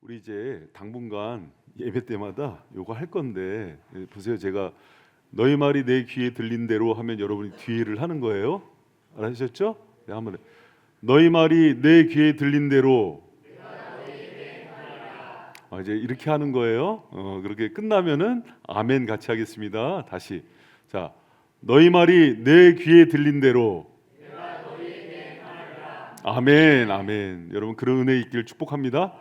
우리 이제 당분간 예배 때마다 요거 할 건데 보세요. 제가 너희 말이 내 귀에 들린 대로 하면 여러분이 뒤를 하는 거예요. 알아셨죠? 네, 한번 너희 말이 내 귀에 들린 대로 이제 이렇게 하는 거예요. 그렇게 끝나면은 아멘 같이 하겠습니다. 다시 자 너희 말이 내 귀에 들린 대로 아멘 아멘. 여러분 그런 은혜 있기를 축복합니다.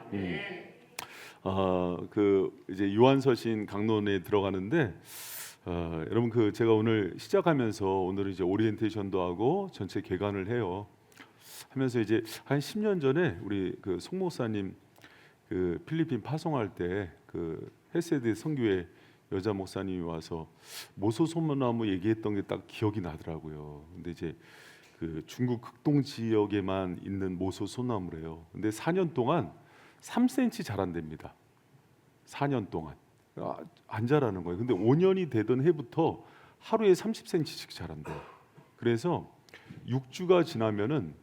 그 이제 요한서신 강론에 들어가는데 여러분 그 제가 오늘 시작하면서 오늘은 이제 오리엔테이션도 하고 전체 개관을 해요. 하면서 이제 한 10년 전에 우리 그 송 목사님 그 필리핀 파송할 때 그 헤세드 선교회 여자 목사님이 와서 모소 소나무 얘기했던 게 딱 기억이 나더라고요. 근데 이제 그 중국 극동 지역에만 있는 모소 소나무래요. 근데 4년 동안 3cm 자란답니다. 4년 동안 안 자라는 거예요. 근데 5년이 되던 해부터 하루에 30cm씩 자란대요. 그래서 6주가 지나면은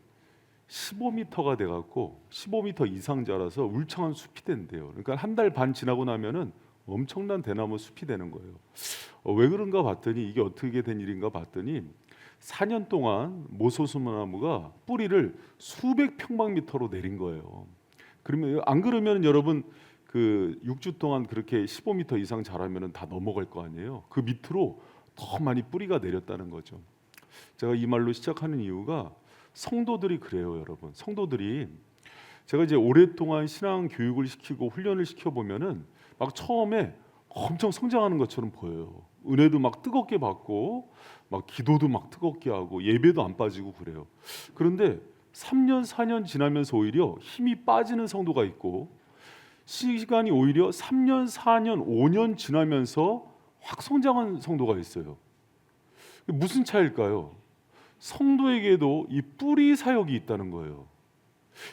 15m가 돼갖고 15m 이상 자라서 울창한 숲이 된대요. 그러니까 한 달 반 지나고 나면은 엄청난 대나무 숲이 되는 거예요. 왜 그런가 봤더니 이게 어떻게 된 일인가 봤더니 4년 동안 모소소나무가 뿌리를 수백 평방미터로 내린 거예요. 그러면 안 그러면 여러분 그 6주 동안 그렇게 15m 이상 자라면은 다 넘어갈 거 아니에요. 그 밑으로 더 많이 뿌리가 내렸다는 거죠. 제가 이 말로 시작하는 이유가 성도들이 그래요, 여러분. 성도들이 제가 이제 오랫동안 신앙 교육을 시키고 훈련을 시켜 보면은 막 처음에 엄청 성장하는 것처럼 보여요. 은혜도 막 뜨겁게 받고 막 기도도 막 뜨겁게 하고 예배도 안 빠지고 그래요. 그런데 3년 4년 지나면서 오히려 힘이 빠지는 성도가 있고 시간이 오히려 3년 4년 5년 지나면서 확 성장한 성도가 있어요. 무슨 차이일까요? 성도에게도 이 뿌리 사역이 있다는 거예요.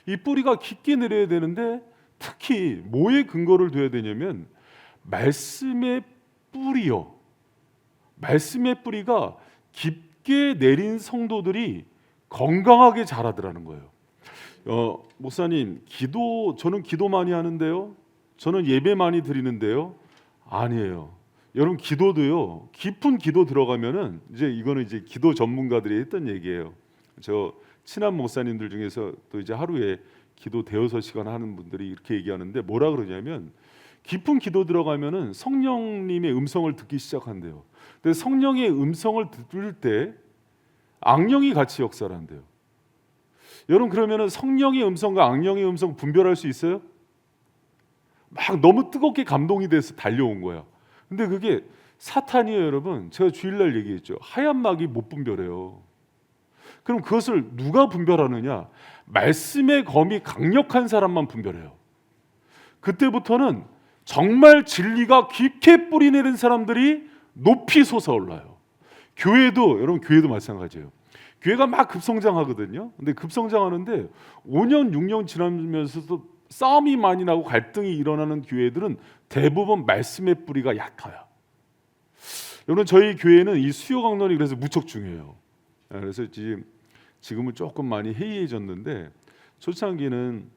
이 뿌리가 깊게 내려야 되는데 특히 뭐에 근거를 둬야 되냐면 말씀의 뿌리요. 말씀의 뿌리가 깊게 내린 성도들이 건강하게 자라더라는 거예요. 목사님, 저는 기도 많이 하는데요. 저는 예배 많이 드리는데요. 아니에요. 여러분 기도도요. 깊은 기도 들어가면은 이거는 이제 기도 전문가들이 했던 얘기예요. 저 친한 목사님들 중에서 또 이제 하루에 기도 대여섯 시간 하는 분들이 이렇게 얘기하는데 뭐라 그러냐면 깊은 기도 들어가면은 성령님의 음성을 듣기 시작한대요. 근데 성령의 음성을 들을 때 악령이 같이 역사를 한대요. 여러분 그러면은 성령의 음성과 악령의 음성 분별할 수 있어요? 막 너무 뜨겁게 감동이 돼서 달려온 거야. 근데 그게 사탄이에요, 여러분. 제가 주일날 얘기했죠. 하얀 막이 못 분별해요. 그럼 그것을 누가 분별하느냐? 말씀의 검이 강력한 사람만 분별해요. 그때부터는 정말 진리가 깊게 뿌리내린 사람들이 높이 솟아올라요. 교회도 여러분 교회도 마찬가지예요. 교회가 막 급성장하거든요. 근데 급성장하는데 5년 6년 지나면서도 싸움이 많이 나고 갈등이 일어나는 교회들은 대부분 말씀의 뿌리가 약해요. 여러분 저희 교회는 이 수요 강론이 그래서 무척 중요해요. 그래서 지금은 조금 많이 해이해졌는데 초창기는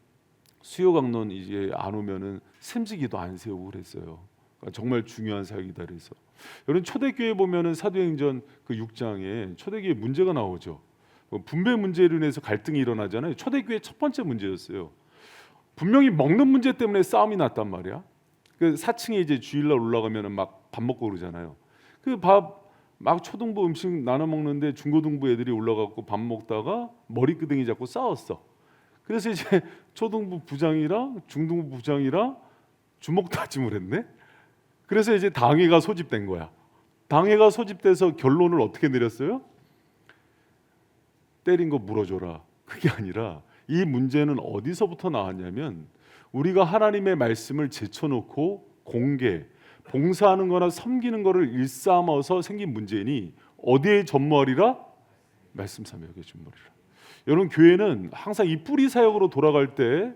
수요 강론 이제 안 오면은 샘지기도 안 세우고 그랬어요. 그러니까 정말 중요한 사역이다 그래서. 여러분 초대교회 보면은 사도행전 그 6장에 초대교회 문제가 나오죠. 분배 문제로 인해서 갈등이 일어나잖아요. 초대교회 첫 번째 문제였어요. 분명히 먹는 문제 때문에 싸움이 났단 말이야. 그 4층에 이제 주일날 올라가면은 막 밥 먹고 그러잖아요. 그 밥 막 초등부 음식 나눠 먹는데 중고등부 애들이 올라가고 밥 먹다가 머리끄댕이 잡고 싸웠어. 그래서 이제 초등부 부장이랑 중등부 부장이랑 주먹 다짐을 했네. 그래서 이제 당회가 소집된 거야. 당회가 소집돼서 결론을 어떻게 내렸어요? 때린 거 물어줘라. 그게 아니라 이 문제는 어디서부터 나왔냐면 우리가 하나님의 말씀을 제쳐놓고 공개, 봉사하는 거나 섬기는 거를 일삼아서 생긴 문제니 어디에 전무하리라? 말씀 사역에 전무하리라. 여러분 교회는 항상 이 뿌리 사역으로 돌아갈 때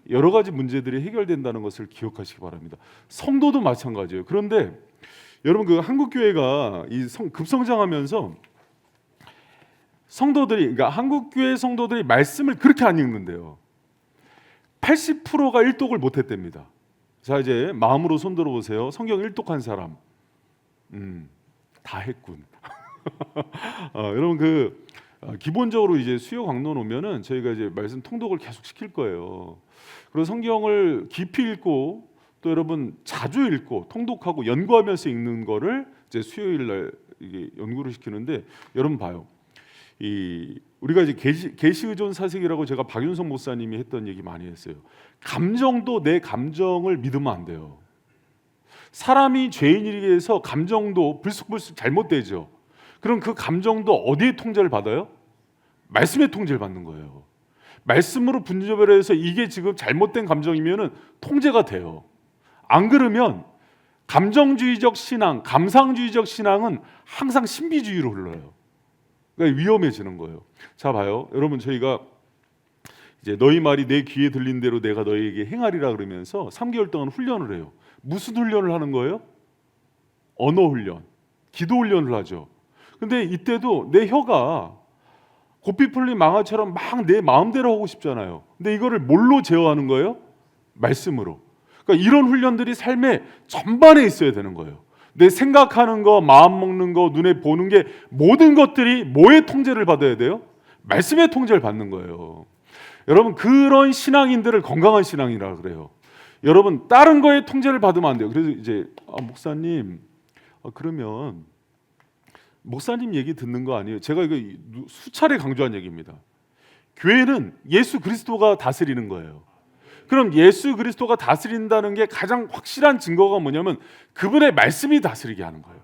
여러 가지 문제들이 해결된다는 것을 기억하시기 바랍니다. 성도도 마찬가지예요. 그런데 여러분 그 한국 교회가 급성장하면서 성도들이 그러니까 한국 교회 성도들이 말씀을 그렇게 안 읽는데요. 80%가 일독을 못했답니다. 자, 이제 마음으로 손들어 보세요. 성경 일독한 사람, 다 했군. 여러분 기본적으로 이제 수요 강론 오면은 저희가 이제 말씀 통독을 계속 시킬 거예요. 그리고 성경을 깊이 읽고 또 여러분 자주 읽고 통독하고 연구하면서 읽는 거를 이제 수요일 날 이게 연구를 시키는데, 여러분 봐요. 우리가 이제 계시 의존 사색이라고 제가 박윤성 목사님이 했던 얘기 많이 했어요. 감정도 내 감정을 믿으면 안 돼요. 사람이 죄인이기 해서 감정도 불쑥불쑥 잘못되죠. 그럼 그 감정도 어디에 통제를 받아요? 말씀의 통제를 받는 거예요. 말씀으로 분별해서 이게 지금 잘못된 감정이면은 통제가 돼요. 안 그러면 감정주의적 신앙, 감상주의적 신앙은 항상 신비주의로 흘러요. 그러니까 위험해지는 거예요. 자, 봐요. 여러분, 저희가 이제 너희 말이 내 귀에 들린 대로 내가 너희에게 행하리라 그러면서 3개월 동안 훈련을 해요. 무슨 훈련을 하는 거예요? 언어 훈련, 기도 훈련을 하죠. 근데 이때도 내 혀가 고삐 풀린 망아처럼 막 내 마음대로 하고 싶잖아요. 근데 이거를 뭘로 제어하는 거예요? 말씀으로. 그러니까 이런 훈련들이 삶의 전반에 있어야 되는 거예요. 내 생각하는 거, 마음 먹는 거, 눈에 보는 게 모든 것들이 뭐의 통제를 받아야 돼요? 말씀의 통제를 받는 거예요. 여러분, 그런 신앙인들을 건강한 신앙이라 그래요. 여러분, 다른 거에 통제를 받으면 안 돼요. 그래서 이제 목사님, 그러면 목사님 얘기 듣는 거 아니에요? 제가 이거 수차례 강조한 얘기입니다. 교회는 예수 그리스도가 다스리는 거예요. 그럼 예수 그리스도가 다스린다는 게 가장 확실한 증거가 뭐냐면 그분의 말씀이 다스리게 하는 거예요.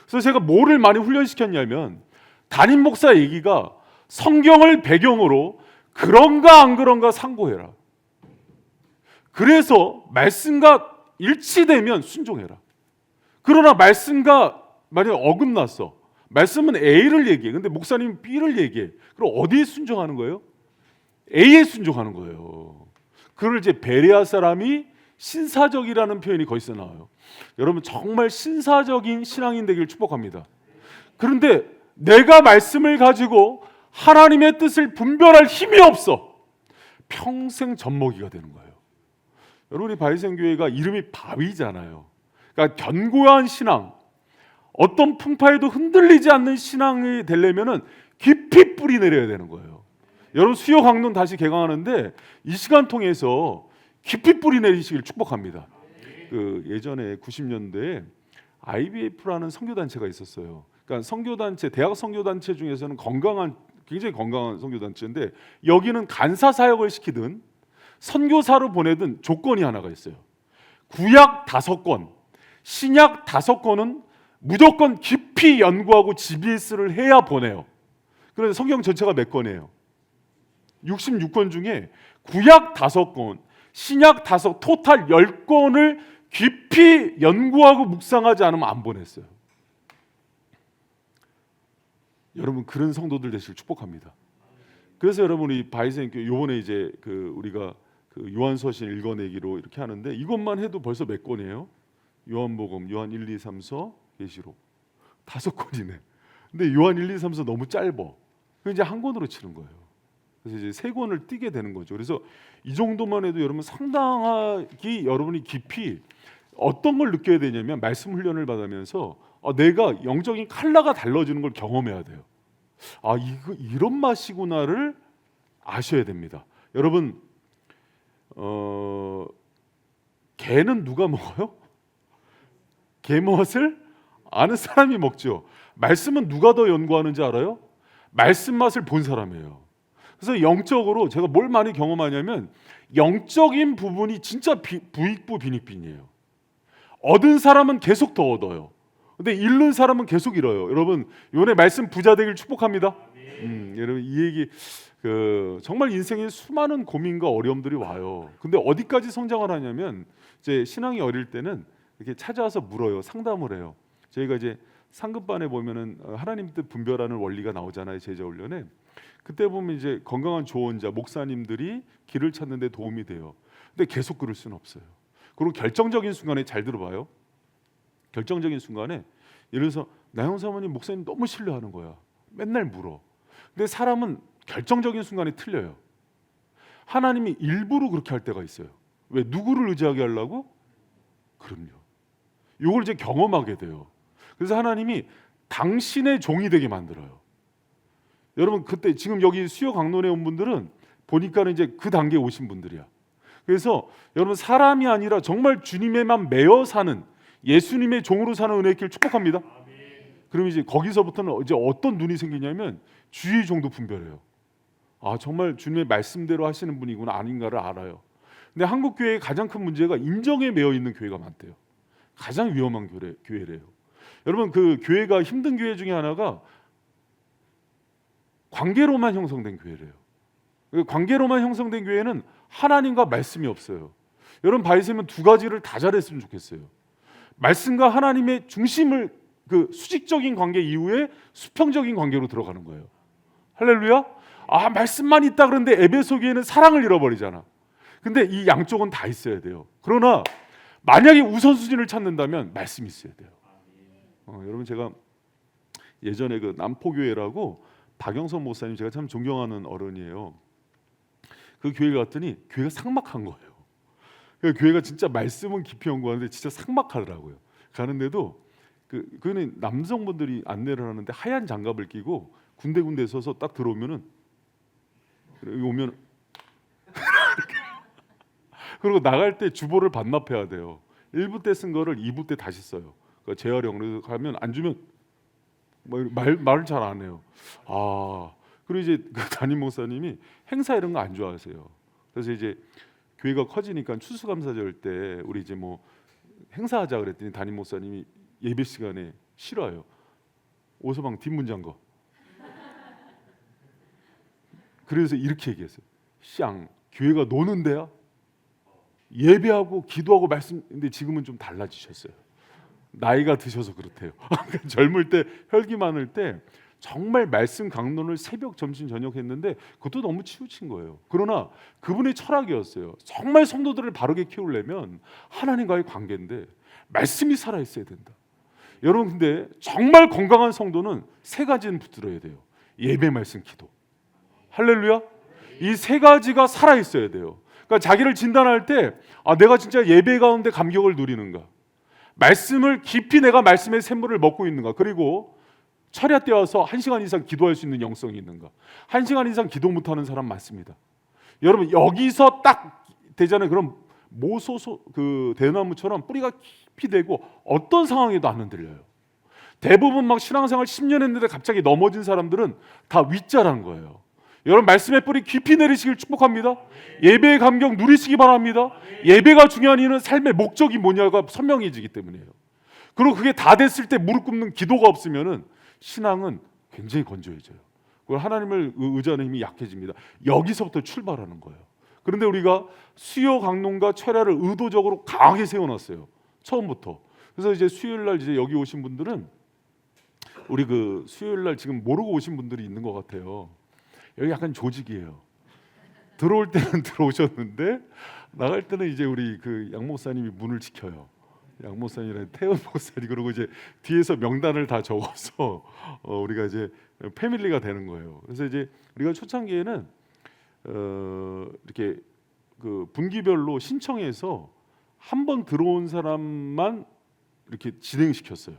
그래서 제가 뭐를 많이 훈련시켰냐면, 담임 목사 얘기가 성경을 배경으로 그런가 안 그런가 상고해라. 그래서 말씀과 일치되면 순종해라. 그러나 말씀과 만약 어긋났어, 말씀은 A를 얘기해, 근데 목사님은 B를 얘기해. 그럼 어디에 순종하는 거예요? A에 순종하는 거예요. 그걸 이제 베레아 사람이 신사적이라는 표현이 거기서 나와요. 여러분, 정말 신사적인 신앙인 되기를 축복합니다. 그런데 내가 말씀을 가지고 하나님의 뜻을 분별할 힘이 없어. 평생 젖먹이가 되는 거예요. 여러분, 우리 바위생교회가 이름이 바위잖아요. 그러니까 견고한 신앙, 어떤 풍파에도 흔들리지 않는 신앙이 되려면은 깊이 뿌리 내려야 되는 거예요. 여러분, 수요 강론 다시 개강하는데 이 시간 통해서 깊이 뿌리 내리시길 축복합니다. 예전에 90년대에 IBF라는 선교단체가 있었어요. 그러니까 선교단체, 대학 선교단체 중에서는 굉장히 건강한 선교단체인데, 여기는 간사 사역을 시키든 선교사로 보내든 조건이 하나가 있어요. 구약 5권, 신약 5권은 무조건 깊이 연구하고 GBS를 해야 보내요. 그런데 성경 전체가 몇 권이에요? 66권 중에 구약 5권, 신약 5, 토탈 10권을 깊이 연구하고 묵상하지 않으면 안 보냈어요. 여러분, 그런 성도들 되시길 축복합니다. 그래서 여러분, 우리 바이생교 요번에 이제 우리가 요한서신 읽어내기로 이렇게 하는데, 이것만 해도 벌써 몇 권이에요? 요한복음, 요한 1, 2, 3, 4, 계시록 5권이네. 근데 요한 1, 2, 3, 4 너무 짧아. 그럼 이제 한 권으로 치는 거예요. 그래서 이제 3권을 띄게 되는 거죠. 그래서 이 정도만 해도 여러분 상당히 여러분이 깊이 어떤 걸 느껴야 되냐면, 말씀 훈련을 받으면서 내가 영적인 칼라가 달라지는 걸 경험해야 돼요. 이거 이런 맛이구나를 아셔야 됩니다. 여러분, 개는 누가 먹어요? 개 맛을 아는 사람이 먹죠. 말씀은 누가 더 연구하는지 알아요? 말씀 맛을 본 사람이에요. 그래서 영적으로 제가 뭘 많이 경험하냐면, 영적인 부분이 진짜 부익부 빈익빈이에요. 얻은 사람은 계속 더 얻어요. 근데 잃는 사람은 계속 잃어요. 여러분, 이번에 말씀 부자 되길 축복합니다. 여러분, 이 얘기 정말 인생에 수많은 고민과 어려움들이 와요. 근데 어디까지 성장을 하냐면, 이제 신앙이 어릴 때는 이렇게 찾아와서 물어요. 상담을 해요. 저희가 이제 상급반에 보면은 하나님 뜻 분별하는 원리가 나오잖아요, 제자 훈련에. 그때 보면 이제 건강한 조언자, 목사님들이 길을 찾는 데 도움이 돼요. 근데 계속 그럴 수는 없어요. 그리고 결정적인 순간에, 잘 들어봐요. 결정적인 순간에, 예를 들어서 나영 사모님, 목사님 너무 신뢰하는 거야. 맨날 물어. 근데 사람은 결정적인 순간에 틀려요. 하나님이 일부러 그렇게 할 때가 있어요. 왜? 누구를 의지하게 하려고? 그럼요. 이걸 이제 경험하게 돼요. 그래서 하나님이 당신의 종이 되게 만들어요. 여러분 그때 지금 여기 수요 강론에 온 분들은 보니까는 이제 그 단계에 오신 분들이야. 그래서 여러분 사람이 아니라 정말 주님에만 매어 사는 예수님의 종으로 사는 은혜의 길 축복합니다. 그럼 이제 거기서부터는 이제 어떤 눈이 생기냐면 주의 종도 분별해요. 아 정말 주님의 말씀대로 하시는 분이구나 아닌가를 알아요. 근데 한국 교회의 가장 큰 문제가 인정에 매여 있는 교회가 많대요. 가장 위험한 교회래요. 여러분 그 교회가 힘든 교회 중에 하나가 관계로만 형성된 교회래요. 관계로만 형성된 교회는 하나님과 말씀이 없어요. 여러분 바이세면 두 가지를 다 잘했으면 좋겠어요. 말씀과 하나님의 중심을 그 수직적인 관계 이후에 수평적인 관계로 들어가는 거예요. 할렐루야. 아 말씀만 있다 그런데 에베소 교회는 사랑을 잃어버리잖아. 근데 이 양쪽은 다 있어야 돼요. 그러나 만약에 우선순위를 찾는다면 말씀이 있어야 돼요. 여러분 제가 예전에 그 남포교회라고 박영선 목사님 제가 참 존경하는 어른이에요. 그 교회 갔더니 교회가 삭막한 거예요. 교회가 진짜 말씀은 깊이 연구하는데 진짜 삭막하더라고요. 가는데도 그는 남성분들이 안내를 하는데 하얀 장갑을 끼고 군데군데 서서 딱 들어오면은 여기 오면 그리고 나갈 때 주보를 반납해야 돼요. 1부 때 쓴 거를 2부 때 다시 써요. 그러니까 재활용. 그래서 가면 안 주면 말을 잘 안 해요. 그리고 이제 그 담임 목사님이 행사 이런 거 안 좋아하세요. 그래서 이제 교회가 커지니까 추수감사절 때 우리 이제 뭐 행사하자 그랬더니 담임 목사님이 예배 시간에 싫어요. 오서방 뒷문장 거. 그래서 이렇게 얘기했어요. 쌍 교회가 노는 데야? 예배하고 기도하고 말씀. 근데 지금은 좀 달라지셨어요. 나이가 드셔서 그렇대요. 젊을 때 혈기 많을 때 정말 말씀 강론을 새벽 점심 저녁 했는데 그것도 너무 치우친 거예요. 그러나 그분의 철학이었어요. 정말 성도들을 바르게 키우려면 하나님과의 관계인데 말씀이 살아있어야 된다. 여러분 근데 정말 건강한 성도는 세 가지는 붙들어야 돼요. 예배, 말씀, 기도. 할렐루야. 이 세 가지가 살아있어야 돼요. 그러니까 자기를 진단할 때 내가 진짜 예배 가운데 감격을 누리는가, 말씀을 깊이 내가 말씀의 샘물을 먹고 있는가, 그리고 철야 때 와서 1시간 이상 기도할 수 있는 영성이 있는가. 1시간 이상 기도 못하는 사람 많습니다. 여러분 여기서 딱 되잖아요. 그럼 모소소 그 대나무처럼 뿌리가 깊이 되고 어떤 상황에도 안 흔들려요. 대부분 막 신앙생활 10년 했는데 갑자기 넘어진 사람들은 다 윗자란 거예요. 여러분 말씀의 뿌리 깊이 내리시길 축복합니다. 예배의 감격 누리시기 바랍니다. 예배가 중요한 이유는 삶의 목적이 뭐냐가 선명해지기 때문이에요. 그리고 그게 다 됐을 때 무릎 꿇는 기도가 없으면은 신앙은 굉장히 건조해져요. 그걸 하나님을 의지하는 힘이 약해집니다. 여기서부터 출발하는 거예요. 그런데 우리가 수요 강론과 철야를 의도적으로 강하게 세워놨어요. 처음부터. 그래서 이제 수요일 날 이제 여기 오신 분들은 우리 그 수요일 날 지금 모르고 오신 분들이 있는 것 같아요. 여기 약간 조직이에요. 들어올 때는 들어오셨는데 나갈 때는 이제 우리 그 양 목사님이 문을 지켜요. 양 목사님이랑 태연 목사님, 그리고 이제 뒤에서 명단을 다 적어서 우리가 이제 패밀리가 되는 거예요. 그래서 이제 우리가 초창기에는 이렇게 그 분기별로 신청해서 한 번 들어온 사람만 이렇게 진행시켰어요.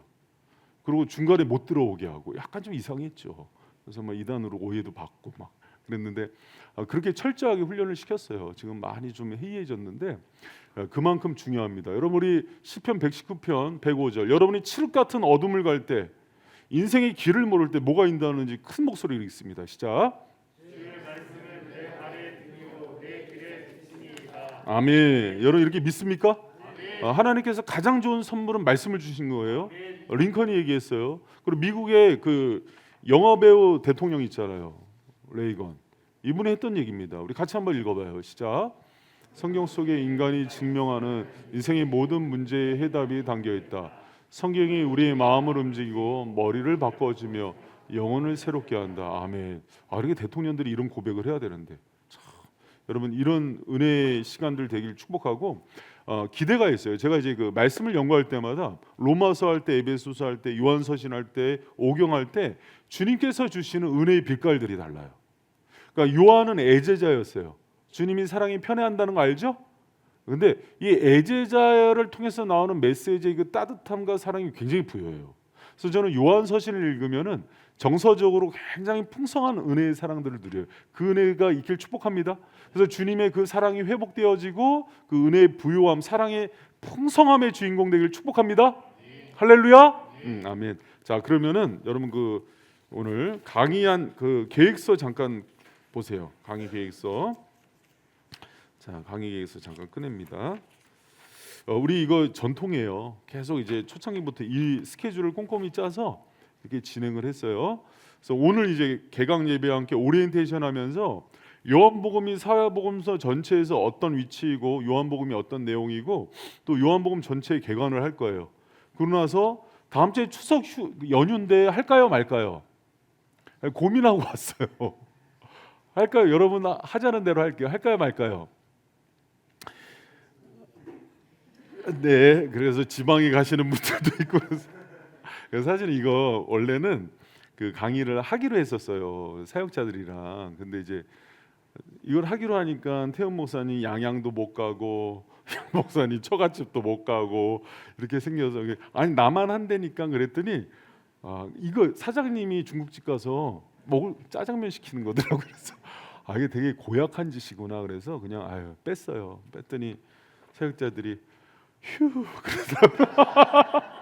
그리고 중간에 못 들어오게 하고 약간 좀 이상했죠. 그래서 막 이단으로 오해도 받고 막 그랬는데 그렇게 철저하게 훈련을 시켰어요. 지금 많이 좀 해이해졌는데 그만큼 중요합니다. 여러분 우리 시편 119편 105절, 여러분이 칠흑 같은 어둠을 갈 때, 인생의 길을 모를 때 뭐가 인도하는지 큰 목소리로 읽습니다. 시작. 아멘. 여러분 이렇게 믿습니까? 하나님께서 가장 좋은 선물은 말씀을 주신 거예요. 링컨이 얘기했어요. 그리고 미국의 그 영화 배우 대통령 있잖아요, 레이건. 이분이 했던 얘기입니다. 우리 같이 한번 읽어봐요. 시작. 성경 속에 인간이 증명하는 인생의 모든 문제의 해답이 담겨 있다. 성경이 우리의 마음을 움직이고 머리를 바꿔주며 영혼을 새롭게 한다. 아멘. 이렇게 대통령들이 이런 고백을 해야 되는데 참, 여러분 이런 은혜의 시간들 되길 축복하고 기대가 있어요. 제가 이제 그 말씀을 연구할 때마다 로마서 할 때, 에베소서 할 때, 요한서신 할 때, 오경 할 때 주님께서 주시는 은혜의 빛깔들이 달라요. 그러니까 요한은 애제자였어요. 주님이 사랑이 편애한다는 거 알죠? 근데 이 애제자를 통해서 나오는 메시지의 그 따뜻함과 사랑이 굉장히 부여해요. 그래서 저는 요한서신을 읽으면은 정서적으로 굉장히 풍성한 은혜의 사랑들을 누려요. 그 은혜가 있길 축복합니다. 그래서 주님의 그 사랑이 회복되어지고 그 은혜의 부요함, 사랑의 풍성함의 주인공 되길 축복합니다. 할렐루야. 아멘. 자, 그러면은 여러분 그 오늘 강의한 그 계획서 잠깐 보세요. 강의 계획서. 자, 강의 계획서 잠깐 꺼냅니다. 우리 이거 전통이에요. 계속 이제 초창기부터 이 스케줄을 꼼꼼히 짜서 이렇게 진행을 했어요. 그래서 오늘 이제 개강 예배와 함께 오리엔테이션 하면서 요한복음이 사회복음서 전체에서 어떤 위치이고 요한복음이 어떤 내용이고 또 요한복음 전체의 개관을 할 거예요. 그러고 나서 다음 주에 추석 연휴인데 할까요 말까요? 고민하고 왔어요. 할까요? 여러분 하자는 대로 할게요. 할까요 말까요? 네, 그래서 지방에 가시는 분들도 있고 그래서 사실 이거 원래는 그 강의를 하기로 했었어요, 사역자들이랑. 근데 이제 이걸 하기로 하니까 태훈 목사님 양양도 못 가고 양 목사님 처갓집도 못 가고 이렇게 생겨서 아니 나만 한다니까 그랬더니 이거 사장님이 중국집 가서 먹을 짜장면 시키는 거더라고요. 그래서 이게 되게 고약한 짓이구나. 그래서 그냥 뺐어요. 뺐더니 사역자들이 휴 그러더라고요.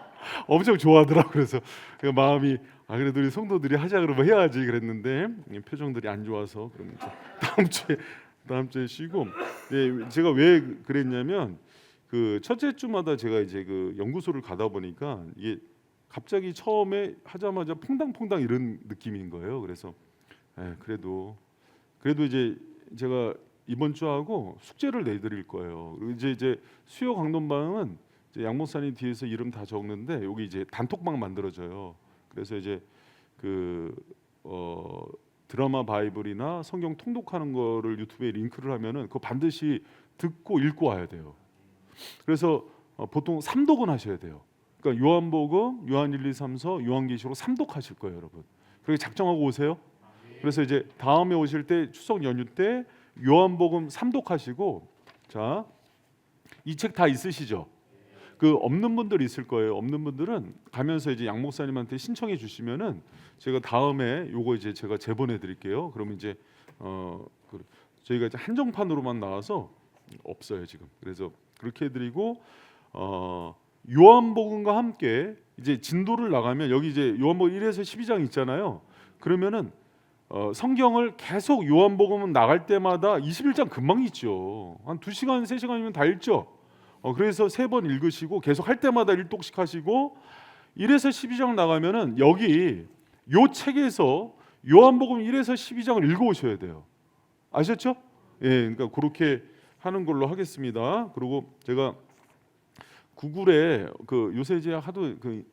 엄청 좋아하더라고요. 그래서 마음이 그래도 우리 성도들이 하자 그러면 해야지 그랬는데 표정들이 안 좋아서 그러면 다음 주에 쉬고. 네, 제가 왜 그랬냐면 그 첫째 주마다 제가 이제 그 연구소를 가다 보니까 이게 갑자기 처음에 하자마자 퐁당퐁당 이런 느낌인 거예요. 그래서 그래도 이제 제가 이번 주하고 숙제를 내드릴 거예요. 그리고 이제 수요 강론방은 양 목사님 뒤에서 이름 다 적는데 여기 이제 단톡방 만들어져요. 그래서 이제 그 드라마 바이블이나 성경 통독하는 거를 유튜브에 링크를 하면은 그거 반드시 듣고 읽고 와야 돼요. 그래서 보통 3독은 하셔야 돼요. 그러니까 요한복음, 요한 1, 2, 3서, 요한계시록 3독 하실 거예요, 여러분. 그렇게 작정하고 오세요. 그래서 이제 다음에 오실 때 추석 연휴 때 요한복음 3독 하시고, 자, 이 책 다 있으시죠? 그 없는 분들 있을 거예요. 없는 분들은 가면서 이제 양 목사님한테 신청해 주시면은 제가 다음에 요거 이제 제가 제보내 드릴게요. 그러면 이제 저희가 이제 한정판으로만 나와서 없어요 지금. 그래서 그렇게 해드리고 요한복음과 함께 이제 진도를 나가면 여기 이제 요한복음 1에서 12장 있잖아요. 그러면은 성경을 계속 요한복음은 나갈 때마다 21장 금방 읽죠. 한 2시간, 3시간이면 다 읽죠. 그래서 3번 읽으시고 계속 할 때마다 1독씩 하시고 1에서 12장 나가면은 여기 요 책에서 요한복음 1에서 12장을 읽어 오셔야 돼요. 아셨죠? 예, 그러니까 그렇게 하는 걸로 하겠습니다. 그리고 제가 구글에 그 요새 이제 하도 그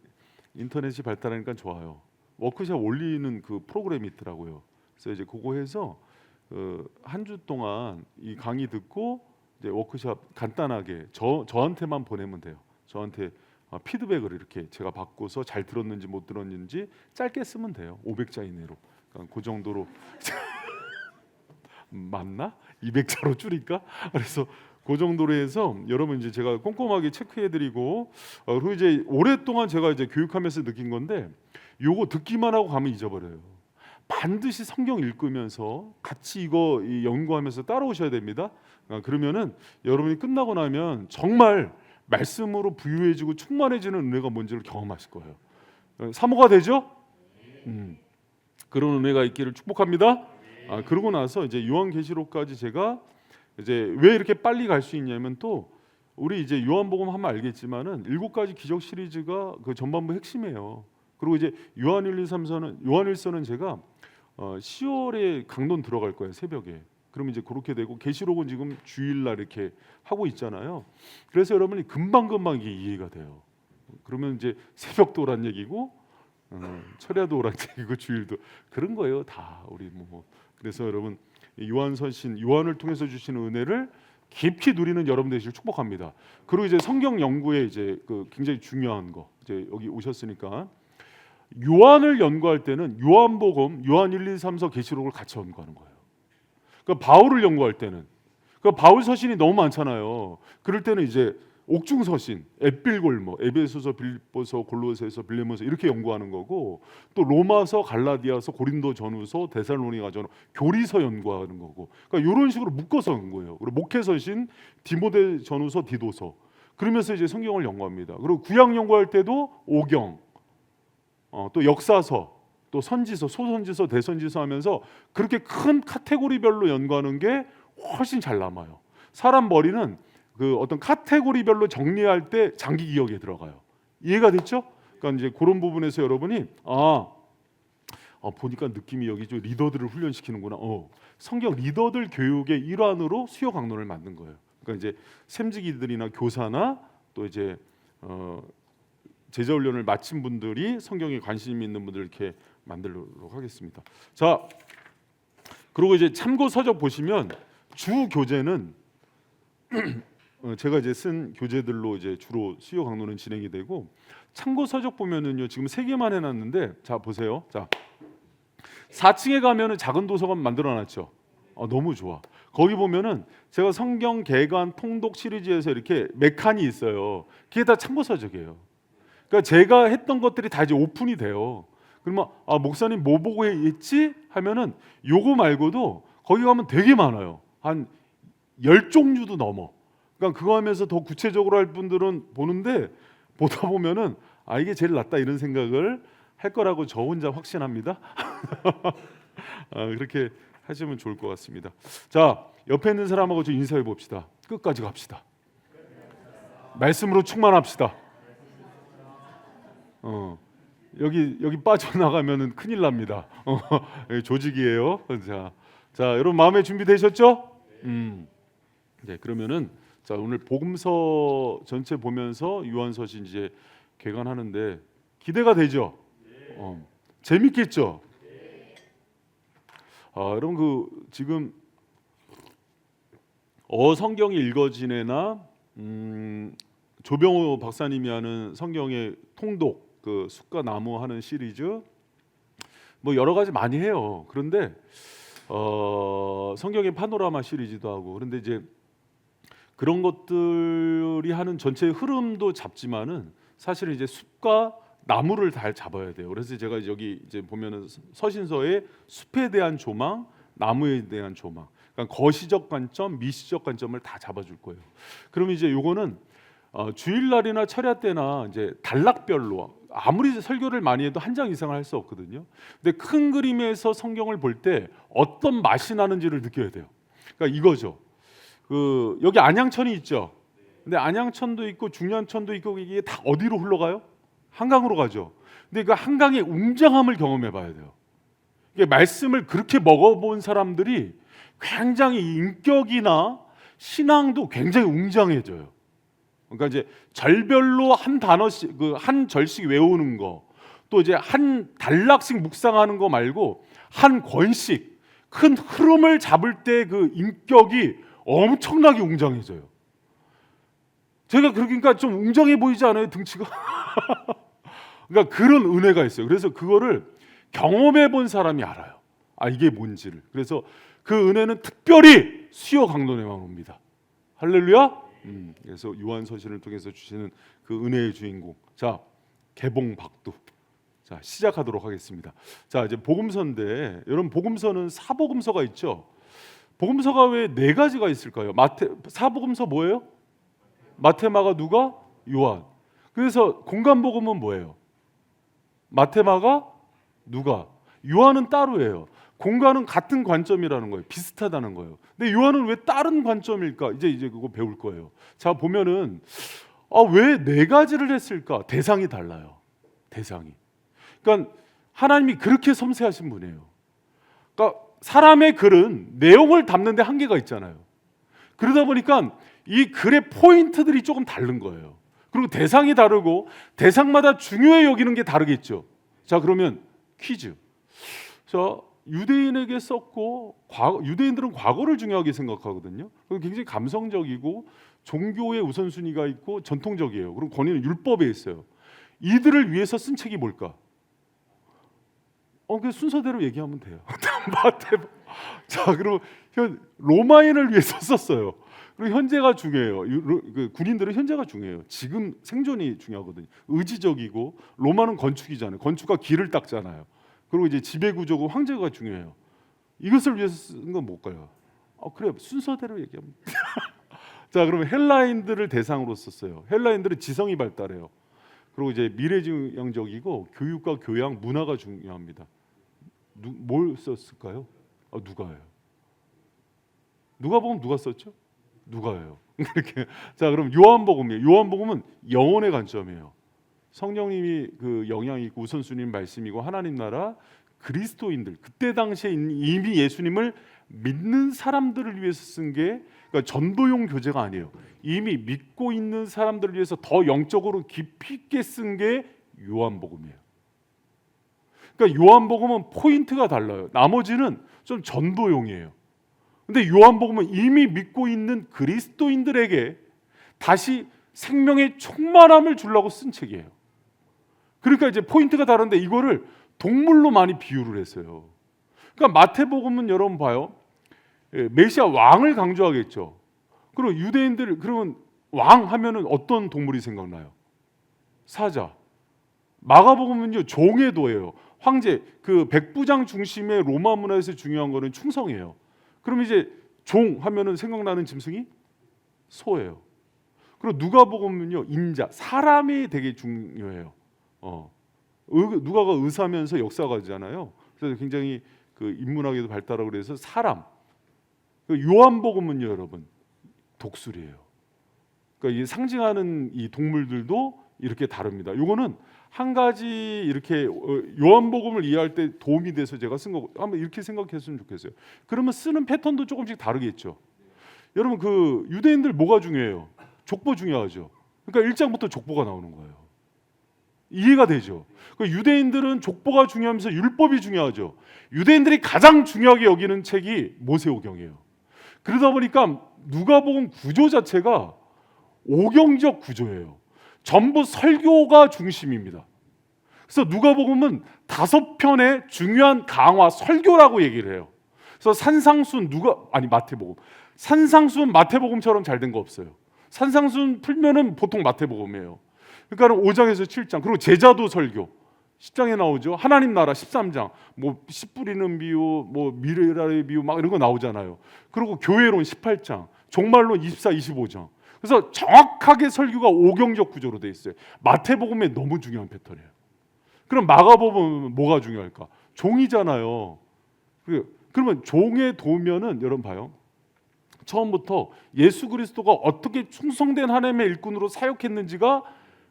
인터넷이 발달하니까 좋아요. 워크숍 올리는 그 프로그램이 있더라고요. 그래서 이제 그거 해서 한 주 동안 이 강의 듣고 이제 워크숍 간단하게 저한테만 보내면 돼요. 저한테 피드백을 이렇게 제가 받고서 잘 들었는지 못 들었는지 짧게 쓰면 돼요. 500자 이내로. 그러니까 그 정도로 맞나? 200자로 줄일까? 그래서 그 정도로 해서 여러분 이제 제가 꼼꼼하게 체크해드리고 그리고 이제 오랫동안 제가 이제 교육하면서 느낀 건데 요거 듣기만 하고 가면 잊어버려요. 반드시 성경 읽으면서 같이 이거 연구하면서 따라오셔야 됩니다. 그러면은 여러분이 끝나고 나면 정말 말씀으로 부유해지고 충만해지는 은혜가 뭔지를 경험하실 거예요. 사모가 되죠? 그런 은혜가 있기를 축복합니다. 그러고 나서 이제 요한계시록까지 제가 이제 왜 이렇게 빨리 갈 수 있냐면 또 우리 이제 요한복음 하면 알겠지만은 7가지 기적 시리즈가 그 전반부 핵심이에요. 그리고 이제 요한 1, 2, 3서는 요한일서는 제가 10월에 강론 들어갈 거예요, 새벽에. 그러면 이제 그렇게 되고 계시록은 지금 주일날 이렇게 하고 있잖아요. 그래서 여러분이 금방 이게 이해가 돼요. 그러면 이제 새벽도 오란 얘기고 철야도 오란 얘기고 주일도 그런 거예요, 다 우리 뭐. 그래서 여러분 요한서신 요한을 통해서 주시는 은혜를 깊이 누리는 여러분 되시길 축복합니다. 그리고 이제 성경 연구에 이제 그 굉장히 중요한 거 이제 여기 오셨으니까 요한을 연구할 때는 요한복음, 요한 1, 2, 3서 계시록을 같이 연구하는 거예요. 그러니까 바울을 연구할 때는 그러니까 바울 서신이 너무 많잖아요. 그럴 때는 이제 옥중 서신, 앳빌골목, 에베소서, 빌립보서, 골로새서, 빌레몬서 이렇게 연구하는 거고, 또 로마서, 갈라디아서, 고린도 전후서, 데살로니가 전후, 교리서 연구하는 거고. 그러니까 이런 식으로 묶어서 한 거예요. 그리고 목회 서신, 디모데 전후서, 디도서. 그러면서 이제 성경을 연구합니다. 그리고 구약 연구할 때도 오경, 또 역사서, 또 선지서, 소선지서, 대선지서 하면서 그렇게 큰 카테고리별로 연구하는 게 훨씬 잘 남아요. 사람 머리는 그 어떤 카테고리별로 정리할 때 장기 기억에 들어가요. 이해가 됐죠? 그러니까 이제 그런 부분에서 여러분이 보니까 느낌이 여기 좀 리더들을 훈련시키는구나. 성경 리더들 교육의 일환으로 수요 강론을 만든 거예요. 그러니까 이제 샘지기들이나 교사나 또 이제 제자 훈련을 마친 분들이 성경에 관심 있는 분들 이렇게 만들도록 하겠습니다. 자, 그리고 이제 참고 서적 보시면 주 교재는 제가 이제 쓴 교재들로 이제 주로 수요 강론은 진행이 되고, 참고 서적 보면은요 지금 3개만 해놨는데, 자 보세요. 자 4층에 가면은 작은 도서관 만들어놨죠. 너무 좋아. 거기 보면은 제가 성경 개관 통독 시리즈에서 이렇게 몇 칸이 있어요. 그게 다 참고 서적이에요. 그러니까 제가 했던 것들이 다 이제 오픈이 돼요. 그러면 목사님 뭐 보고 했지? 하면은 요거 말고도 거기 가면 되게 많아요. 한 10종류도 넘어. 그러니까 그거 하면서 더 구체적으로 할 분들은 보는데, 보다 보면은 이게 제일 낫다 이런 생각을 할 거라고 저 혼자 확신합니다. 그렇게 하시면 좋을 것 같습니다. 자, 옆에 있는 사람하고 좀 인사해 봅시다. 끝까지 갑시다. 말씀으로 충만합시다. 여기 빠져나가면은 큰일 납니다. 조직이에요. 자, 여러분 마음에 준비되셨죠? 네, 그러면은 자, 오늘 복음서 전체 보면서 요한서신 이제 개관하는데 기대가 되죠? 재밌겠죠? 여러분 그 지금 성경이 읽어지네나 조병호 박사님이 하는 성경의 통독 그 숲과 나무 하는 시리즈 뭐 여러 가지 많이 해요. 그런데 성경의 파노라마 시리즈도 하고, 그런데 이제 그런 것들이 하는 전체의 흐름도 잡지만은 사실은 이제 숲과 나무를 잘 잡아야 돼요. 그래서 제가 여기 이제 보면은 서신서에 숲에 대한 조망, 나무에 대한 조망, 그러니까 거시적 관점, 미시적 관점을 다 잡아줄 거예요. 그럼 이제 요거는 주일날이나 철야 때나 이제 단락별로 아무리 설교를 많이 해도 한 장 이상을 할 수 없거든요. 근데 큰 그림에서 성경을 볼 때 어떤 맛이 나는지를 느껴야 돼요. 그러니까 이거죠. 여기 안양천이 있죠. 근데 안양천도 있고 중년천도 있고 이게 다 어디로 흘러가요? 한강으로 가죠. 근데 그 한강의 웅장함을 경험해 봐야 돼요. 이게 말씀을 그렇게 먹어본 사람들이 굉장히 인격이나 신앙도 굉장히 웅장해져요. 그러니까 이제 절별로 한 단어씩 한 절씩 외우는 거, 또 이제 한 단락씩 묵상하는 거 말고 한 권씩 큰 흐름을 잡을 때 그 인격이 엄청나게 웅장해져요. 제가 그러니까 좀 웅장해 보이지 않아요, 등치가? 그러니까 그런 은혜가 있어요. 그래서 그거를 경험해 본 사람이 알아요. 이게 뭔지를. 그래서 그 은혜는 특별히 수요 강론에만 옵니다. 할렐루야. 그래서 요한서신을 통해서 주시는 그 은혜의 주인공. 자, 개봉박두. 자, 시작하도록 하겠습니다. 자, 이제 복음서인데, 여러분 복음서는 사복음서가 있죠. 복음서가 왜 4가지가 있을까요? 사복음서 뭐예요? 마태, 마가, 누가? 요한. 그래서 공간복음은 뭐예요? 마태, 마가, 누가. 요한은 따로예요. 공간은 같은 관점이라는 거예요. 비슷하다는 거예요. 근데 요한은 왜 다른 관점일까? 이제 그거 배울 거예요. 자, 보면은 왜 4가지를 했을까? 대상이 달라요. 대상이. 그러니까 하나님이 그렇게 섬세하신 분이에요. 그러니까 사람의 글은 내용을 담는 데 한계가 있잖아요. 그러다 보니까 이 글의 포인트들이 조금 다른 거예요. 그리고 대상이 다르고 대상마다 중요해 여기는 게 다르겠죠. 자, 그러면 퀴즈. 자, 유대인에게 썼고 유대인들은 과거를 중요하게 생각하거든요. 굉장히 감성적이고 종교의 우선순위가 있고 전통적이에요. 그리고 권위는 율법에 있어요. 이들을 위해서 쓴 책이 뭘까? 그 순서대로 얘기하면 돼요. 자, 그리고 로마인을 위해서 썼어요. 그리고 현재가 중요해요. 군인들은 현재가 중요해요. 지금 생존이 중요하거든요. 의지적이고 로마는 건축이잖아요. 건축가 길을 닦잖아요. 그리고 이제 지배 구조고 황제가 중요해요. 이것을 위해서 쓴 건 뭘까요? 그래요. 순서대로 얘기합니다. 자, 그러면 헬라인들을 대상으로 썼어요. 헬라인들은 지성이 발달해요. 그리고 이제 미래지향적이고 교육과 교양, 문화가 중요합니다. 뭘 썼을까요? 누가예요? 누가복음 누가 썼죠? 누가예요? 이렇게. 자, 그럼 요한복음이에요. 요한복음은 영혼의 관점이에요. 성령님이 그 영향이 있고 우선순위는 말씀이고 하나님 나라, 그리스도인들, 그때 당시에 이미 예수님을 믿는 사람들을 위해서 쓴 게, 그러니까 전도용 교재가 아니에요. 이미 믿고 있는 사람들을 위해서 더 영적으로 깊이 있게 쓴 게 요한복음이에요. 그러니까 요한복음은 포인트가 달라요. 나머지는 좀 전도용이에요. 근데 요한복음은 이미 믿고 있는 그리스도인들에게 다시 생명의 충만함을 주려고 쓴 책이에요. 그러니까 이제 포인트가 다른데 이거를 동물로 많이 비유를 했어요. 그러니까 마태복음은 여러분 봐요. 메시아 왕을 강조하겠죠. 그리고 유대인들, 그러면 왕 하면은 어떤 동물이 생각나요? 사자. 마가복음은요, 종의 도예요. 황제, 그 백부장 중심의 로마 문화에서 중요한 거는 충성이에요. 그럼 이제 종 하면은 생각나는 짐승이 소예요. 그리고 누가복음은요, 인자, 사람이 되게 중요해요. 누가가 의사면서 역사가잖아요. 그래서 굉장히 그 인문학에도 발달하고 그래서 사람. 요한복음은요, 여러분, 독수리예요. 그러니까 이 상징하는 이 동물들도 이렇게 다릅니다. 요거는 한 가지 이렇게 요한복음을 이해할 때 도움이 돼서 제가 쓴 거고, 한번 이렇게 생각했으면 좋겠어요. 그러면 쓰는 패턴도 조금씩 다르겠죠. 여러분, 그 유대인들 뭐가 중요해요? 족보 중요하죠. 그러니까 1장부터 족보가 나오는 거예요. 이해가 되죠. 그러니까 유대인들은 족보가 중요하면서 율법이 중요하죠. 유대인들이 가장 중요하게 여기는 책이 모세오경이에요. 그러다 보니까 누가복음 구조 자체가 오경적 구조예요. 전부 설교가 중심입니다. 그래서 누가복음은 5편의 중요한 강화 설교라고 얘기를 해요. 그래서 산상순 마태복음. 산상순 마태복음처럼 잘 된 거 없어요. 산상순 풀면은 보통 마태복음이에요. 그러니까 5장에서 7장, 그리고 제자도 설교 10장에 나오죠. 하나님 나라 13장, 뭐 씨 뿌리는 비유, 뭐 미래라의 비유 막 이런 거 나오잖아요. 그리고 교회론 18장, 종말론 24, 25장. 그래서 정확하게 설교가 오경적 구조로 돼 있어요. 마태복음에 너무 중요한 패턴이에요. 그럼 마가복음은 뭐가 중요할까? 종이잖아요. 그러면 종의 도면은 여러분 봐요. 처음부터 예수 그리스도가 어떻게 충성된 하나님의 일꾼으로 사역했는지가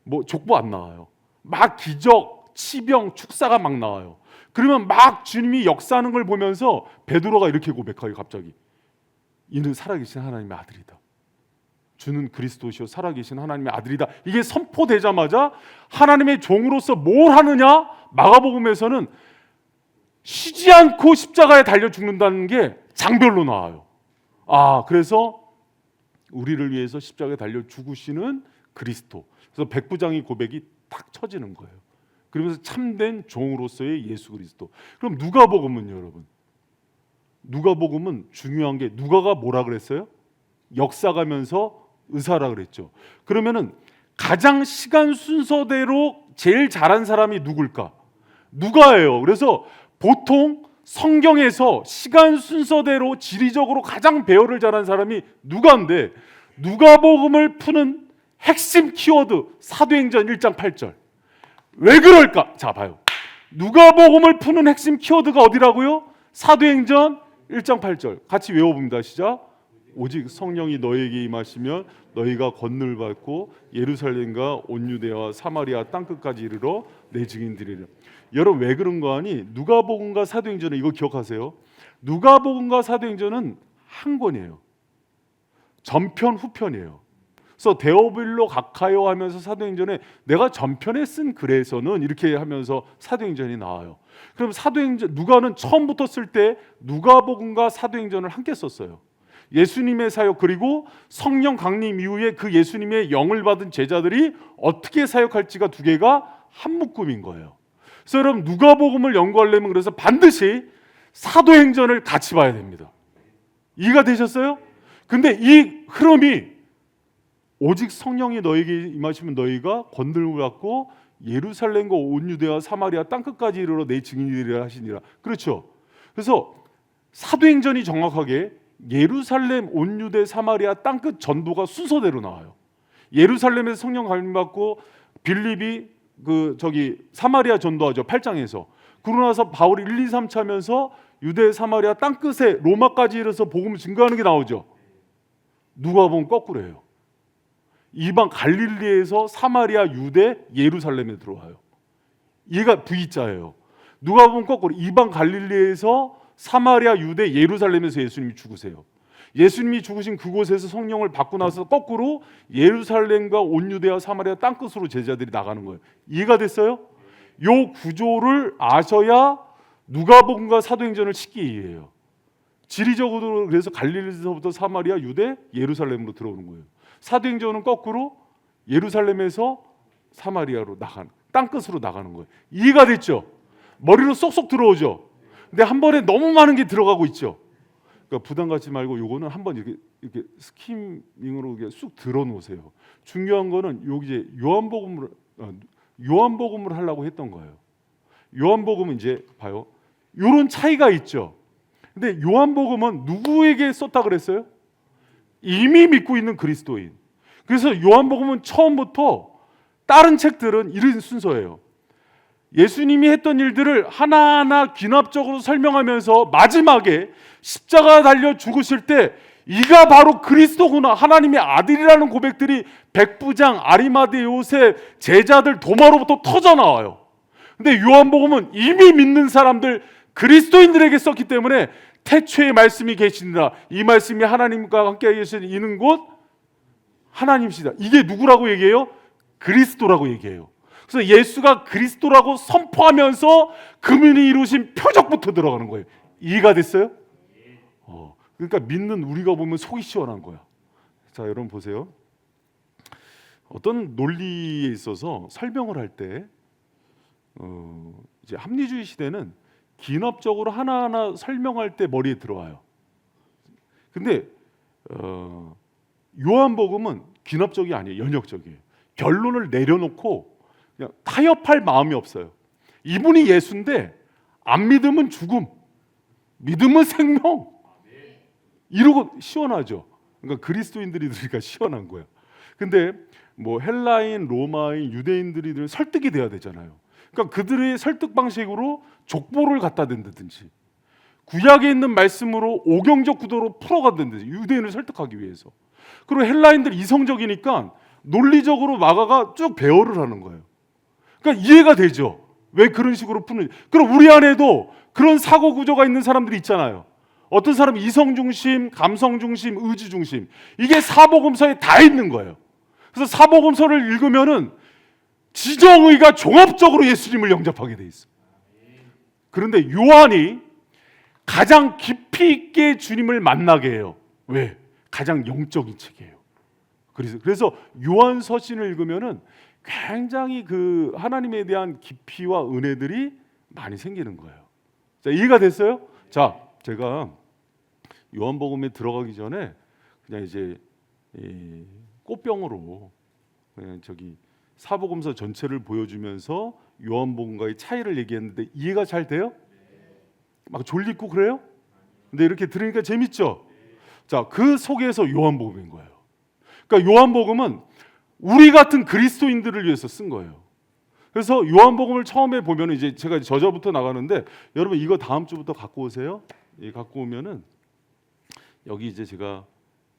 뭐 족보 안 나와요. 막 기적, 치병, 축사가 막 나와요. 그러면 막 주님이 역사하는 걸 보면서 베드로가 이렇게 고백해요. 갑자기 이는 살아계신 하나님의 아들이다. 주는 그리스도시요 살아계신 하나님의 아들이다. 이게 선포되자마자 하나님의 종으로서 뭘 하느냐? 마가복음에서는 쉬지 않고 십자가에 달려 죽는다는 게 장별로 나와요. 그래서 우리를 위해서 십자가에 달려 죽으시는 그리스도. 그래서 백부장의 고백이 딱 쳐지는 거예요. 그러면서 참된 종으로서의 예수 그리스도. 그럼 누가복음은요, 여러분? 누가복음은 중요한 게 누가가 뭐라 그랬어요? 역사가면서 의사라 그랬죠. 그러면은 가장 시간 순서대로 제일 잘한 사람이 누굴까? 누가예요. 그래서 보통 성경에서 시간 순서대로 지리적으로 가장 배열을 잘한 사람이 누가인데, 누가복음을 푸는 핵심 키워드 사도행전 1장 8절. 왜 그럴까? 자, 봐요. 누가복음을 푸는 핵심 키워드가 어디라고요? 사도행전 1장 8절. 같이 외워봅니다. 시작. 오직 성령이 너에게 임하시면 너희가 권능을 받고 예루살렘과 온 유대와 사마리아 땅끝까지 이르러 내 증인 되리라. 여러분, 왜 그런 거 아니? 누가복음과 사도행전은 이거 기억하세요. 누가복음과 사도행전은 한 권이에요. 전편 후편이에요. 그래서 데오빌로 각하여 하면서 사도행전에 내가 전편에 쓴 글에서는 이렇게 하면서 사도행전이 나와요. 그럼 사도행전 누가는 처음부터 쓸 때 누가복음과 사도행전을 함께 썼어요. 예수님의 사역, 그리고 성령 강림 이후에 그 예수님의 영을 받은 제자들이 어떻게 사역할지가 두 개가 한 묶음인 거예요. 그래서 여러분, 누가복음을 연구하려면 그래서 반드시 사도행전을 같이 봐야 됩니다. 이해가 되셨어요? 근데 이 흐름이 오직 성령이 너에게 임하시면 너희가 권능을 받고 예루살렘과 온 유대와 사마리아 땅끝까지 이르러 내 증인이라 하시니라. 그렇죠. 그래서 사도행전이 정확하게 예루살렘, 온 유대, 사마리아 땅끝 전도가 순서대로 나와요. 예루살렘에서 성령 감림 받고 빌립이 사마리아 전도하죠. 8장에서. 그러고 나서 바울이 1, 2, 3차 하면서 유대, 사마리아 땅끝에 로마까지 이르러서 복음을 증거하는 게 나오죠. 누가 보면 거꾸로 해요. 이방 갈릴리에서 사마리아, 유대, 예루살렘에 들어와요. 얘가 V자예요. 누가 보면 거꾸로 이방 갈릴리에서 사마리아, 유대, 예루살렘에서 예수님이 죽으세요. 예수님이 죽으신 그곳에서 성령을 받고 나서 거꾸로 예루살렘과 온 유대와 사마리아 땅끝으로 제자들이 나가는 거예요. 이해가 됐어요? 요 구조를 아셔야 누가복음과 사도행전을 쉽게 이해해요. 지리적으로 그래서 갈릴리에서부터 사마리아, 유대, 예루살렘으로 들어오는 거예요. 사도행전은 거꾸로 예루살렘에서 사마리아로 나가는, 땅끝으로 나가는 거예요. 이해가 됐죠? 머리로 쏙쏙 들어오죠. 근데 한 번에 너무 많은 게 들어가고 있죠. 그러니까 부담 갖지 말고 요거는 한번 이렇게 스키밍으로 쑥 들어놓으세요. 중요한 거는 여기 이제 요한복음을 하려고 했던 거예요. 요한복음은 이제 봐요. 요런 차이가 있죠. 근데 요한복음은 누구에게 썼다 그랬어요? 이미 믿고 있는 그리스도인. 그래서 요한복음은 처음부터 다른 책들은 이런 순서예요. 예수님이 했던 일들을 하나하나 귀납적으로 설명하면서 마지막에 십자가 달려 죽으실 때 이가 바로 그리스도구나, 하나님의 아들이라는 고백들이 백부장, 아리마대 요셉, 제자들 도마로부터 터져 나와요. 근데 요한복음은 이미 믿는 사람들, 그리스도인들에게 썼기 때문에 태초에 말씀이 계시니라, 이 말씀이 하나님과 함께 계시는 이는 곧 하나님이시다. 이게 누구라고 얘기해요? 그리스도라고 얘기해요. 그래서 예수가 그리스도라고 선포하면서 그분이 이루신 표적부터 들어가는 거예요. 이해가 됐어요? 그러니까 믿는 우리가 보면 속이 시원한 거야. 자, 여러분 보세요. 어떤 논리에 있어서 설명을 할 때 이제 합리주의 시대는 기납적으로 하나하나 설명할 때 머리에 들어와요. 근데 요한복음은 기납적이 아니에요. 연역적이에요. 결론을 내려놓고 그냥 타협할 마음이 없어요. 이분이 예수인데 안 믿으면 죽음, 믿으면 생명. 이러고 시원하죠. 그러니까 그리스도인들이 들으니까 시원한 거야. 근데 뭐 헬라인, 로마인, 유대인들이 설득이 돼야 되잖아요. 그러니까 그들의 설득 방식으로 족보를 갖다 댄다든지 구약에 있는 말씀으로 오경적 구도로 풀어간다든지 유대인을 설득하기 위해서. 그리고 헬라인들 이성적이니까 논리적으로 마가가 쭉 배열을 하는 거예요. 그러니까 이해가 되죠. 왜 그런 식으로 푸는지. 그럼 우리 안에도 그런 사고 구조가 있는 사람들이 있잖아요. 어떤 사람은 이성 중심, 감성 중심, 의지 중심. 이게 사복음서에 다 있는 거예요. 그래서 사복음서를 읽으면은 지정의가 종합적으로 예수님을 영접하게 돼 있어. 그런데 요한이 가장 깊이 있게 주님을 만나게 해요. 왜? 가장 영적인 책이에요. 그래서 요한 서신을 읽으면은 굉장히 그 하나님에 대한 깊이와 은혜들이 많이 생기는 거예요. 자, 이해가 됐어요? 자, 제가 요한복음에 들어가기 전에 그냥 이제 꽃병으로 그냥 사복음서 전체를 보여주면서 요한복음과의 차이를 얘기했는데 이해가 잘 돼요? 막 졸리고 그래요? 근데 이렇게 들으니까 재밌죠? 자, 그 속에서 요한복음인 거예요. 그러니까 요한복음은 우리 같은 그리스도인들을 위해서 쓴 거예요. 그래서 요한복음을 처음에 보면 이제 제가 저자부터 나가는데 여러분 이거 다음 주부터 갖고 오세요. 갖고 오면은 여기 이제 제가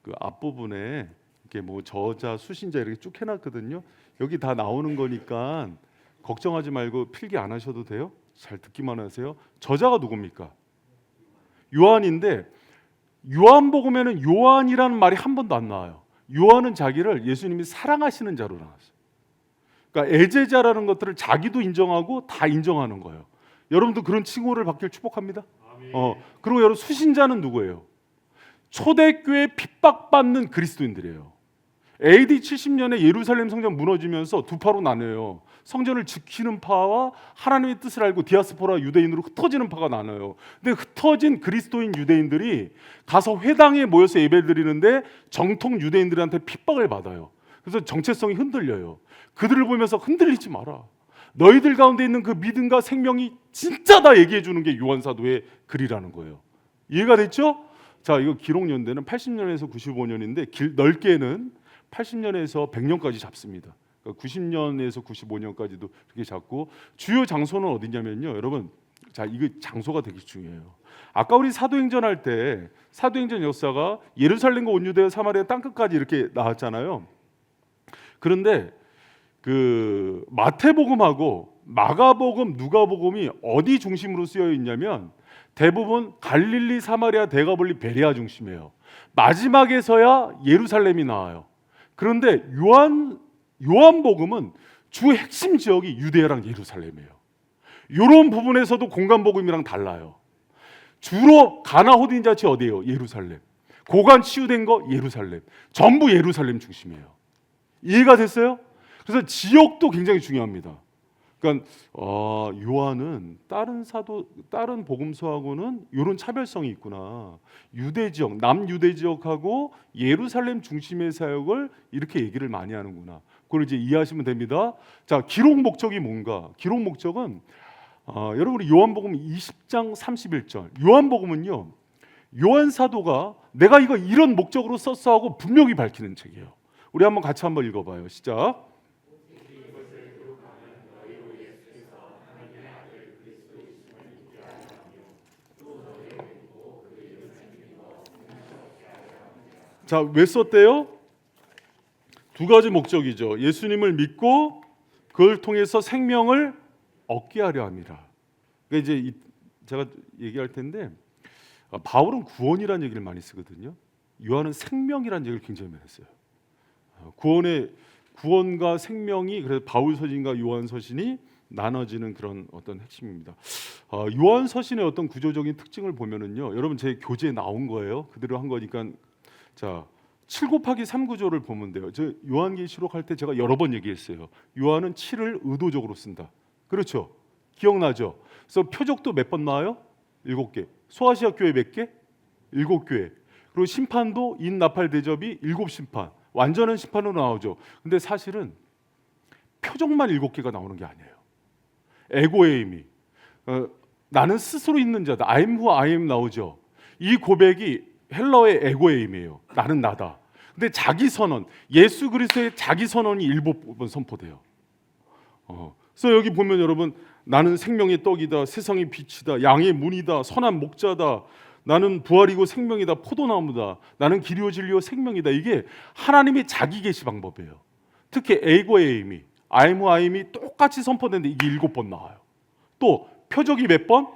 그 앞부분에 이렇게 뭐 저자, 수신자 이렇게 쭉 해놨거든요. 여기 다 나오는 거니까 걱정하지 말고 필기 안 하셔도 돼요. 잘 듣기만 하세요. 저자가 누굽니까? 요한인데 요한복음에는 요한이라는 말이 한 번도 안 나와요. 요한은 자기를 예수님이 사랑하시는 자로 나왔어요. 그러니까 애제자라는 것들을 자기도 인정하고 다 인정하는 거예요. 여러분도 그런 칭호를 받길 축복합니다. 그리고 여러분 수신자는 누구예요? 초대교회 핍박받는 그리스도인들이에요. AD 70년에 예루살렘 성전 무너지면서 두 파로 나뉘어요. 성전을 지키는 파와 하나님의 뜻을 알고 디아스포라 유대인으로 흩어지는 파가 나눠요. 근데 흩어진 그리스도인 유대인들이 가서 회당에 모여서 예배드리는데 정통 유대인들한테 핍박을 받아요. 그래서 정체성이 흔들려요. 그들을 보면서 흔들리지 마라. 너희들 가운데 있는 그 믿음과 생명이 진짜다 얘기해 주는 게 요한 사도의 글이라는 거예요. 이해가 됐죠? 자, 이거 기록 연대는 80년에서 95년인데 넓게는 80년에서 100년까지 잡습니다. 그러니까 90년에서 95년까지도 그렇게 잡고, 주요 장소는 어디냐면요, 여러분. 자, 이거 장소가 되게 중요해요. 아까 우리 사도행전 할 때 사도행전 역사가 예루살렘과 온 유대와 사마리아 땅끝까지 이렇게 나왔잖아요. 그런데 그 마태복음하고 마가복음, 누가복음이 어디 중심으로 쓰여 있냐면 대부분 갈릴리, 사마리아, 데가볼리, 베레아 중심이에요. 마지막에서야 예루살렘이 나와요. 그런데 요한복음은 주 핵심 지역이 유대아랑 예루살렘이에요. 이런 부분에서도 공간복음이랑 달라요. 주로 가나 호딘 자치 어디예요? 예루살렘. 고관 치유된 거 예루살렘. 전부 예루살렘 중심이에요. 이해가 됐어요? 그래서 지역도 굉장히 중요합니다. 그러니까 요한은 다른 복음서하고는 이런 차별성이 있구나. 유대 지역, 남유대 지역하고 예루살렘 중심의 사역을 이렇게 얘기를 많이 하는구나. 그걸 이제 이해하시면 됩니다. 자, 기록 목적이 뭔가? 기록 목적은 여러분, 우리 요한복음 20장 31절. 요한복음은요, 요한 사도가 내가 이거 이런 목적으로 썼어 하고 분명히 밝히는 책이에요. 우리 한번 같이 한번 읽어봐요. 시작. 자, 왜 썼대요? 두 가지 목적이죠. 예수님을 믿고 그걸 통해서 생명을 얻게 하려 함이라. 그러니까 이제 제가 얘기할 텐데, 바울은 구원이라는 얘기를 많이 쓰거든요. 요한은 생명이라는 얘기를 굉장히 많이 했어요. 구원과 생명이, 그래서 바울 서신과 요한 서신이 나눠지는 그런 어떤 핵심입니다. 요한 서신의 어떤 구조적인 특징을 보면은요, 여러분 제 교재에 나온 거예요. 그대로 한 거니까. 자, 7 곱하기 3 구조를 보면 돼요. 저 요한계시록 할 때 제가 여러 번 얘기했어요. 요한은 7을 의도적으로 쓴다. 그렇죠? 기억나죠? 그래서 표적도 몇 번 나와요? 7개. 소아시아 교회 몇 개? 7교회. 그리고 심판도 인나팔 대접이 7심판. 완전한 심판으로 나오죠. 근데 사실은 표적만 7개가 나오는 게 아니에요. 에고의 의미. 나는 스스로 있는 자다. I'm who I am 나오죠. 이 고백이 헬라어의 에고의 의미예요. 나는 나다. 근데 자기 선언, 예수 그리스도의 자기 선언이 7번 선포돼요. 그래서 여기 보면 여러분, 나는 생명의 떡이다, 세상의 빛이다, 양의 문이다, 선한 목자다, 나는 부활이고 생명이다, 포도나무다, 나는 길이요 진리요 생명이다. 이게 하나님의 자기 계시 방법이에요. 특히 에고의 의미, I'm who I am이 똑같이 선포되는데 이게 7번 나와요. 또 표적이 몇 번?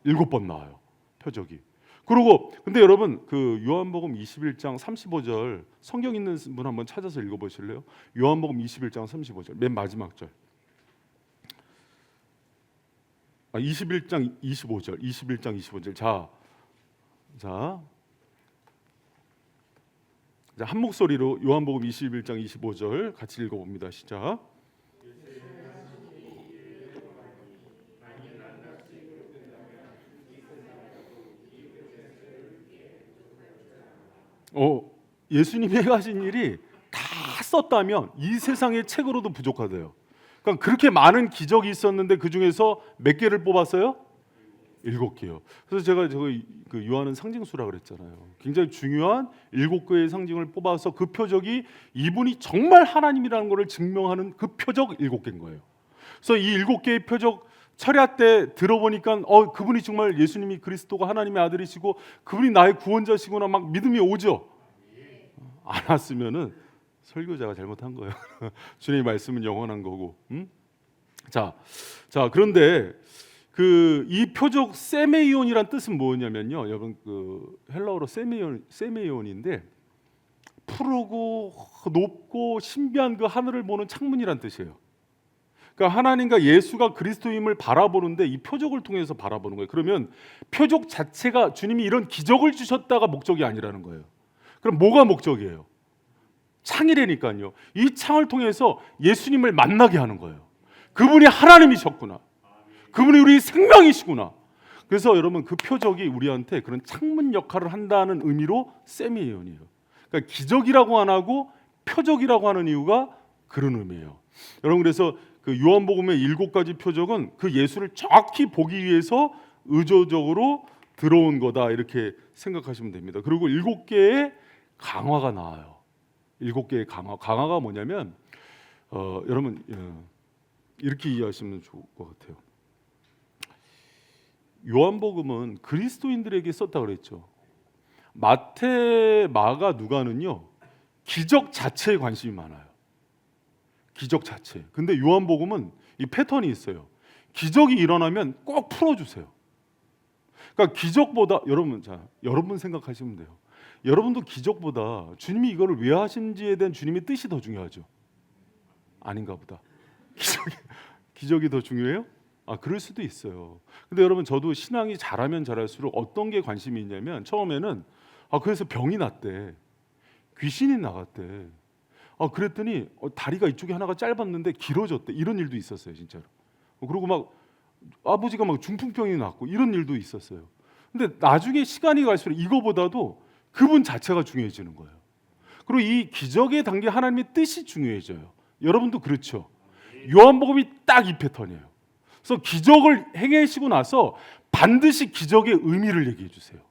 7번 나와요. 표적이. 그리고 근데 여러분, 그 요한복음 21장 35절 성경 있는 분 한번 찾아서 읽어보실래요? 요한복음 21장 35절 맨 마지막 절. 21장 25절. 21장 25절. 자, 한 목소리로 요한복음 21장 25절 같이 읽어봅니다. 시작. 예수님이 하신 일이 다 썼다면 이 세상의 책으로도 부족하대요. 그러니까 그렇게 많은 기적이 있었는데 그 중에서 몇 개를 뽑았어요? 7개요. 그래서 제가 그 요한은 상징수라 그랬잖아요. 굉장히 중요한 7개의 상징을 뽑아서 그 표적이 이분이 정말 하나님이라는 것을 증명하는 그 표적 7개인 거예요. 그래서 이 7개의 표적 철야 때 들어보니까 그분이 정말 예수님이 그리스도가 하나님의 아들이시고 그분이 나의 구원자시구나 막 믿음이 오죠. 안 왔으면은 설교자가 잘못한 거예요. 주님의 말씀은 영원한 거고. 자, 그런데 이 표적 세메이온이란 뜻은 뭐냐면요, 여러분 그 헬라어로 세메이온인데 푸르고 높고 신비한 그 하늘을 보는 창문이란 뜻이에요. 그러니까 하나님과 예수가 그리스도임을 바라보는데 이 표적을 통해서 바라보는 거예요. 그러면 표적 자체가 주님이 이런 기적을 주셨다가 목적이 아니라는 거예요. 그럼 뭐가 목적이에요? 창이라니까요. 이 창을 통해서 예수님을 만나게 하는 거예요. 그분이 하나님이셨구나. 그분이 우리 생명이시구나. 그래서 여러분 그 표적이 우리한테 그런 창문 역할을 한다는 의미로 세미예언이에요. 그러니까 기적이라고 안 하고 표적이라고 하는 이유가 그런 의미예요. 여러분 그래서 그 요한복음의 7가지 표적은 그 예수를 정확히 보기 위해서 의도적으로 들어온 거다 이렇게 생각하시면 됩니다. 그리고 7개의 강화가 나와요. 7개의 강화가 뭐냐면 여러분 이렇게 이해하시면 좋을 것 같아요. 요한복음은 그리스도인들에게 썼다 그랬죠. 마태, 마가, 누가는요 기적 자체에 관심이 많아요. 기적 자체. 근데 요한복음은 이 패턴이 있어요. 기적이 일어나면 꼭 풀어주세요. 그러니까 기적보다 여러분 생각하시면 돼요. 여러분도 기적보다 주님이 이거를 왜 하신지에 대한 주님의 뜻이 더 중요하죠. 아닌가 보다. 기적이 더 중요해요? 그럴 수도 있어요. 근데 여러분 저도 신앙이 잘하면 잘할수록 어떤 게 관심이 있냐면 처음에는 그래서 병이 났대. 귀신이 나갔대. 그랬더니 다리가 이쪽에 하나가 짧았는데 길어졌대. 이런 일도 있었어요, 진짜로. 그리고 막 아버지가 막 중풍병이 났고 이런 일도 있었어요. 근데 나중에 시간이 갈수록 이거보다도 그분 자체가 중요해지는 거예요. 그리고 이 기적의 단계 하나님의 뜻이 중요해져요. 여러분도 그렇죠. 요한복음이 딱 이 패턴이에요. 그래서 기적을 행하시고 나서 반드시 기적의 의미를 얘기해 주세요.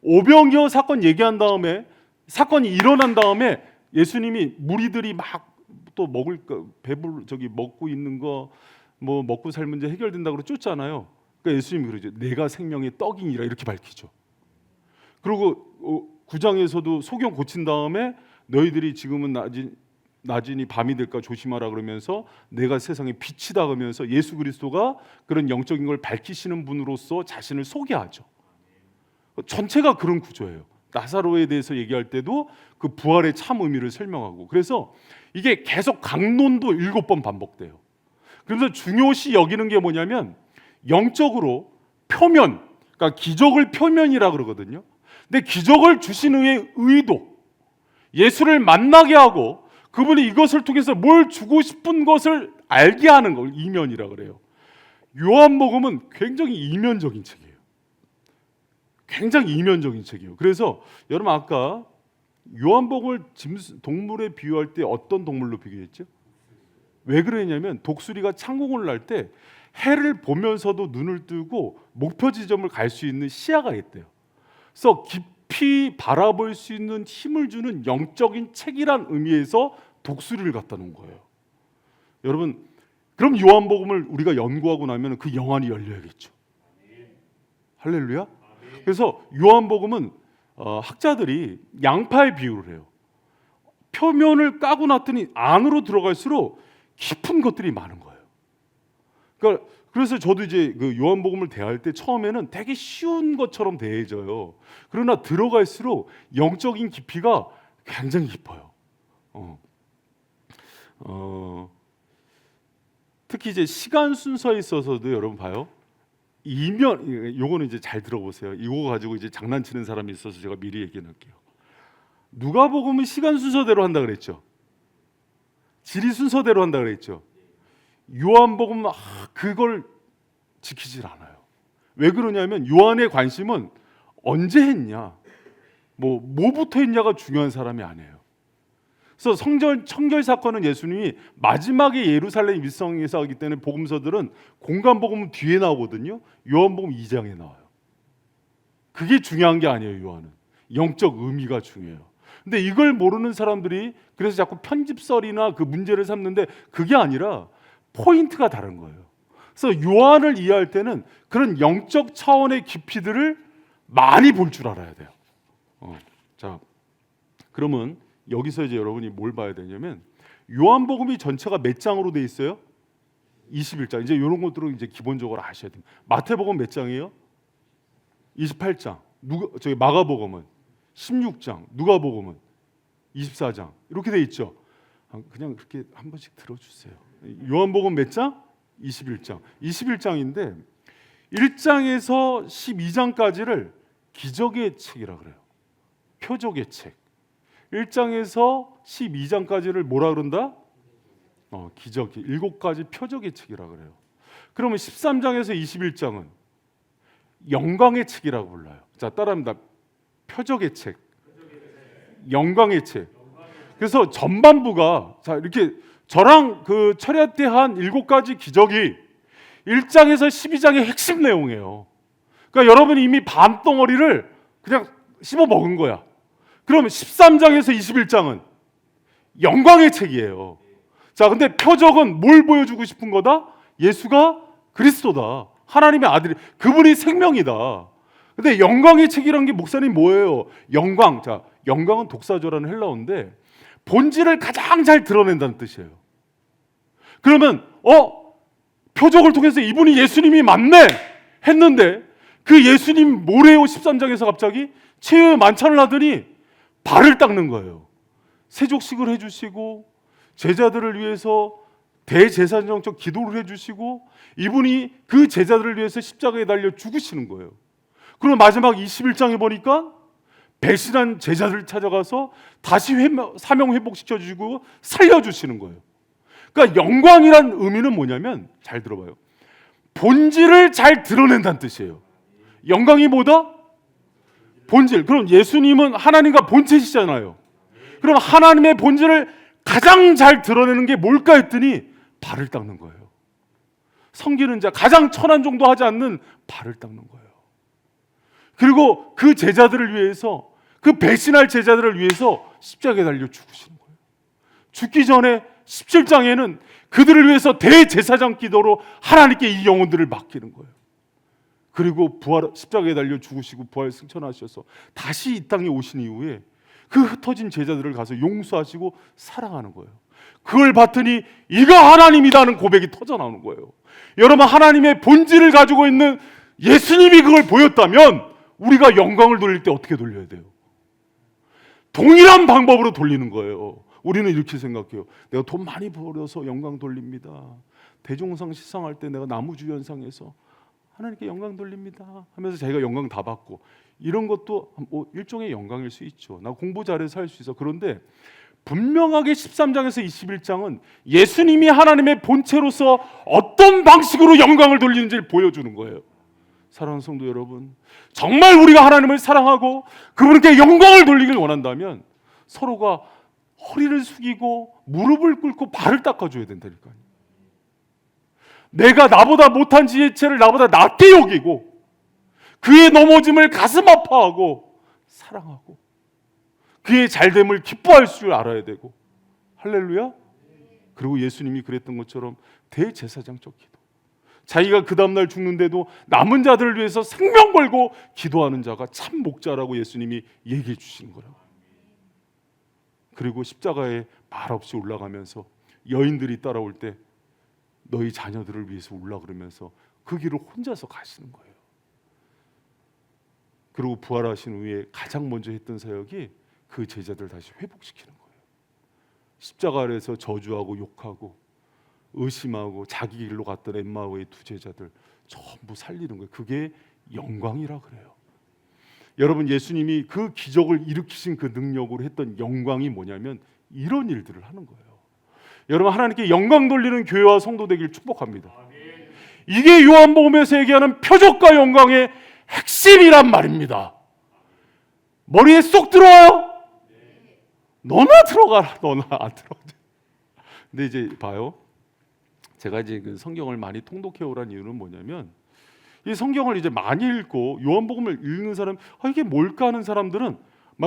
오병이어 사건 얘기한 다음에 사건이 일어난 다음에 예수님이 무리들이 막 또 먹을 거 먹고 있는 거 뭐 먹고 살 문제 해결된다고 쫓잖아요. 그러니까 예수님이 그러죠. 내가 생명의 떡이니라 이렇게 밝히죠. 그리고 9장에서도 소경 고친 다음에 너희들이 지금은 낮이니 밤이 될까 조심하라 그러면서 내가 세상의 빛이다 그러면서 예수 그리스도가 그런 영적인 걸 밝히시는 분으로서 자신을 소개하죠. 전체가 그런 구조예요. 나사로에 대해서 얘기할 때도 그 부활의 참 의미를 설명하고 그래서 이게 계속 강론도 7번 반복돼요. 그래서 중요시 여기는 게 뭐냐면 영적으로 표면, 그러니까 기적을 표면이라 그러거든요. 근데 기적을 주신 의의 의도, 예수를 만나게 하고 그분이 이것을 통해서 뭘 주고 싶은 것을 알게 하는 걸 이면이라 그래요. 요한복음은 굉장히 이면적인 책이에요. 굉장히 이면적인 책이에요. 그래서 여러분 아까 요한복음을 동물에 비유할 때 어떤 동물로 비교했죠? 왜 그러냐면 독수리가 창공을 날 때 해를 보면서도 눈을 뜨고 목표 지점을 갈 수 있는 시야가 있대요. 그래서 깊이 바라볼 수 있는 힘을 주는 영적인 책이란 의미에서 독수리를 갖다 놓은 거예요. 여러분 그럼 요한복음을 우리가 연구하고 나면 그 영안이 열려야겠죠. 할렐루야. 그래서 요한복음은 학자들이 양파의 비유를 해요. 표면을 까고 났더니 안으로 들어갈수록 깊은 것들이 많은 거예요. 그러니까 그래서 저도 이제 그 요한복음을 대할 때 처음에는 되게 쉬운 것처럼 대해져요. 그러나 들어갈수록 영적인 깊이가 굉장히 깊어요. 특히 이제 시간 순서에 있어서도 여러분 봐요. 요거는 이제 잘 들어보세요. 이거 가지고 이제 장난치는 사람이 있어서 제가 미리 얘기할게요. 누가복음은 시간 순서대로 한다 그랬죠. 지리 순서대로 한다 그랬죠. 요한복음은 그걸 지키질 않아요. 왜 그러냐면 요한의 관심은 언제 했냐, 뭐부터 했냐가 중요한 사람이 아니에요. 그래서 청결 사건은 예수님이 마지막에 예루살렘 일성에서 하기 때문에 복음서들은 공간 복음은 뒤에 나오거든요. 요한복음 2장에 나와요. 그게 중요한 게 아니에요. 요한은 영적 의미가 중요해요. 근데 이걸 모르는 사람들이 그래서 자꾸 편집설이나 그 문제를 삼는데 그게 아니라 포인트가 다른 거예요. 그래서 요한을 이해할 때는 그런 영적 차원의 깊이들을 많이 볼 줄 알아야 돼요. 자, 그러면 여기서 이제 여러분이 뭘 봐야 되냐면 요한복음이 전체가 몇 장으로 돼 있어요? 21장. 이제 이런 것들은 이제 기본적으로 아셔야 됩니다. 마태복음 몇 장이에요? 28장. 마가복음은 16장, 누가복음은 24장 이렇게 돼 있죠. 그냥 그렇게 한 번씩 들어주세요. 요한복음 몇 장? 21장. 21장인데 1장에서 12장까지를 기적의 책이라 그래요. 표적의 책. 1장에서 12장까지를 뭐라 그런다? 기적, 7가지 표적의 책이라 그래요. 그러면 13장에서 21장은 영광의 책이라고 불러요. 자, 따라합니다. 표적의 책, 영광의 책. 그래서 전반부가 자 이렇게 저랑 그 철야 때 한 7가지 기적이 1장에서 12장의 핵심 내용이에요. 그러니까 여러분이 이미 반덩어리를 그냥 씹어 먹은 거야. 그러면 13장에서 21장은 영광의 책이에요. 자, 근데 표적은 뭘 보여주고 싶은 거다? 예수가 그리스도다. 하나님의 아들이, 그분이 생명이다. 근데 영광의 책이란 게 목사님 뭐예요? 영광. 자, 영광은 독사조라는 헬라어인데 본질을 가장 잘 드러낸다는 뜻이에요. 그러면 표적을 통해서 이분이 예수님이 맞네 했는데 그 예수님 뭐래요? 13장에서 갑자기 최후의 만찬을 하더니 발을 닦는 거예요. 세족식을 해주시고 제자들을 위해서 대제사장적 기도를 해주시고 이분이 그 제자들을 위해서 십자가에 달려 죽으시는 거예요. 그리고 마지막 21장에 보니까 배신한 제자들을 찾아가서 다시 사명 회복시켜주시고 살려주시는 거예요. 그러니까 영광이란 의미는 뭐냐면 잘 들어봐요. 본질을 잘 드러낸다는 뜻이에요. 영광이 뭐다? 본질. 그럼 예수님은 하나님과 본체시잖아요. 그럼 하나님의 본질을 가장 잘 드러내는 게 뭘까 했더니 발을 닦는 거예요. 섬기는 자, 가장 천한 정도 하지 않는 발을 닦는 거예요. 그리고 그 제자들을 위해서, 그 배신할 제자들을 위해서 십자가에 달려 죽으시는 거예요. 죽기 전에 17장에는 그들을 위해서 대제사장 기도로 하나님께 이 영혼들을 맡기는 거예요. 그리고 십자가에 달려 죽으시고 부활 승천하셔서 다시 이 땅에 오신 이후에 그 흩어진 제자들을 가서 용서하시고 사랑하는 거예요. 그걸 봤더니 이가 하나님이다는 고백이 터져 나오는 거예요. 여러분, 하나님의 본질을 가지고 있는 예수님이 그걸 보였다면 우리가 영광을 돌릴 때 어떻게 돌려야 돼요? 동일한 방법으로 돌리는 거예요. 우리는 이렇게 생각해요. 내가 돈 많이 벌어서 영광 돌립니다. 대종상 시상할 때 내가 나무주연상에서 하나님께 영광 돌립니다 하면서 자기가 영광 다 받고, 이런 것도 일종의 영광일 수 있죠. 나 공부 잘해서 할 수 있어. 그런데 분명하게 13장에서 21장은 예수님이 하나님의 본체로서 어떤 방식으로 영광을 돌리는지를 보여주는 거예요. 사랑하는 성도 여러분, 정말 우리가 하나님을 사랑하고 그분께 영광을 돌리길 원한다면 서로가 허리를 숙이고 무릎을 꿇고 발을 닦아줘야 된다니까요. 내가 나보다 못한 지혜체를 나보다 낮게 여기고 그의 넘어짐을 가슴 아파하고 사랑하고 그의 잘됨을 기뻐할 줄 알아야 되고, 할렐루야. 그리고 예수님이 그랬던 것처럼 대제사장적 기도, 자기가 그 다음날 죽는데도 남은 자들을 위해서 생명 걸고 기도하는 자가 참 목자라고 예수님이 얘기해 주시는 거예요. 그리고 십자가에 말없이 올라가면서 여인들이 따라올 때 너희 자녀들을 위해서 올라 그러면서 그 길을 혼자서 가시는 거예요. 그리고 부활하신 후에 가장 먼저 했던 사역이 그 제자들 다시 회복시키는 거예요. 십자가 아래서 저주하고 욕하고 의심하고 자기 길로 갔던 엠마오의 두 제자들 전부 살리는 거예요. 그게 영광이라 그래요. 여러분, 예수님이 그 기적을 일으키신 그 능력으로 했던 영광이 뭐냐면 이런 일들을 하는 거예요. 여러분, 하나님께 영광 돌리는 교회와 성도 되길 축복합니다. 이게 요한복음에서 얘기하는 표적과 영광의 핵심이란 말입니다. 머리에 쏙 들어와요? 너나 들어가라. 너나 안 들어가. 근데 이제 봐요. 제가 이제 그 성경을 많이 통독해 오란 이유는 뭐냐면, 이 성경을 이제 많이 읽고 요한복음을 읽는 사람, 이게 뭘까 하는 사람들은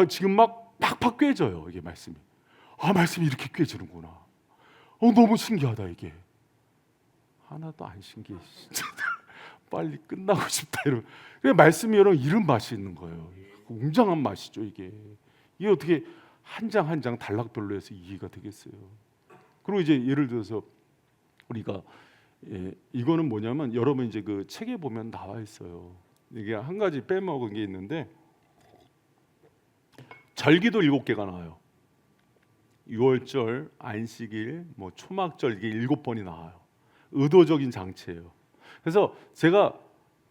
지금 막 팍팍 꿰져요. 이게 말씀이. 말씀이 이렇게 꿰지는구나. 너무 신기하다 이게. 하나도 안 신기해. 진짜. 빨리 끝나고 싶다 이런. 말씀이 여러분 이런 맛이 있는 거예요. 웅장한 맛이죠 이게. 이게 어떻게 한 장 한 장 단락별로 해서 이해가 되겠어요. 그리고 이제 예를 들어서 우리가 이거는 뭐냐면, 여러분 이제 그 책에 보면 나와 있어요. 이게 한 가지 빼먹은 게 있는데, 절기도 7개가 나와요. 유월절, 안식일, 초막절, 이게 7번이 나와요. 의도적인 장치예요. 그래서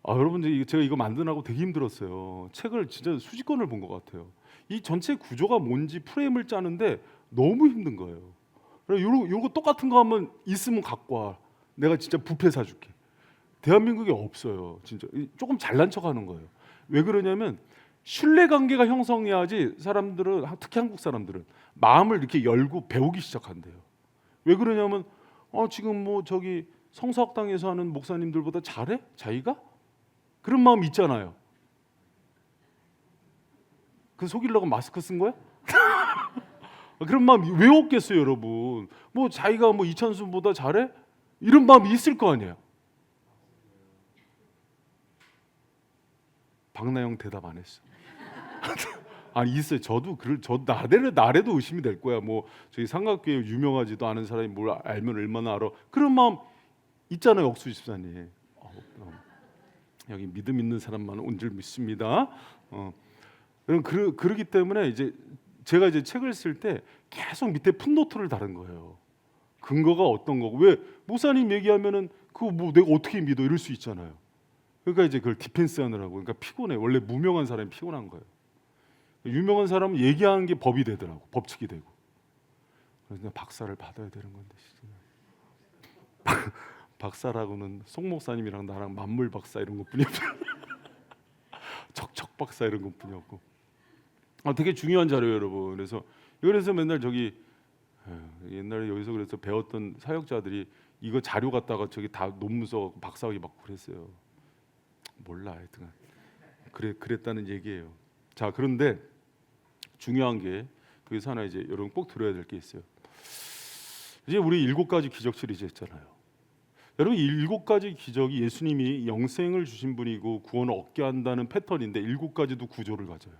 여러분들 제가 이거 만드느라고 되게 힘들었어요. 책을 진짜 수십 권을 본 것 같아요. 이 전체 구조가 뭔지 프레임을 짜는데 너무 힘든 거예요. 그래서 요거 똑같은 거 하면 있으면 갖고 와. 내가 진짜 뷔페 사줄게. 대한민국에 없어요. 진짜 조금 잘난 척하는 거예요. 왜 그러냐면 신뢰 관계가 형성해야지 사람들은, 특히 한국 사람들은 마음을 이렇게 열고 배우기 시작한대요. 왜 그러냐면 지금 뭐 저기 성서학당에서 하는 목사님들보다 잘해? 자기가? 그런 마음 있잖아요. 그 속이려고 마스크 쓴 거야? 그런 마음 왜 없겠어요, 여러분? 뭐 자기가 뭐 이찬수보다 잘해? 이런 마음이 있을 거 아니에요. 박나영 대답 안 했어. 아니 있어요. 저도 나래도 의심이 될 거야. 뭐 저희 삼각교회 유명하지도 않은 사람이 뭘 알면 얼마나 알아. 그런 마음 있잖아요, 억수 집사님. 여기 믿음 있는 사람만 온 줄 믿습니다. 그러기 때문에 이제 제가 이제 책을 쓸 때 계속 밑에 풋노트를 다른 거예요. 근거가 어떤 거고, 왜 목사님 얘기하면은 그거 뭐 내가 어떻게 믿어 이럴 수 있잖아요. 그러니까 이제 그걸 디펜스하느라고. 그러니까 피곤해. 원래 무명한 사람이 피곤한 거예요. 유명한 사람은 얘기하는 게 법이 되더라고, 법칙이 되고. 그래서 박사를 받아야 되는 건데 박사라고는 송 목사님이랑 나랑 만물 박사 이런 것뿐이었고 척척 박사 이런 것뿐이었고. 되게 중요한 자료예요, 여러분. 그래서 맨날 저기 옛날에 여기서 그래서 배웠던 사역자들이 이거 자료 갖다가 저기 다 논문 써 박사학위 받고 그랬어요. 몰라, 하여튼 그랬다는 얘기예요. 자, 그런데 중요한 게 거기서 하나 이제 여러분 꼭 들어야 될 게 있어요. 이제 우리 7가지 기적 시리즈 했잖아요. 여러분, 이 7가지 기적이 예수님이 영생을 주신 분이고 구원을 얻게 한다는 패턴인데 7가지도 구조를 가져요.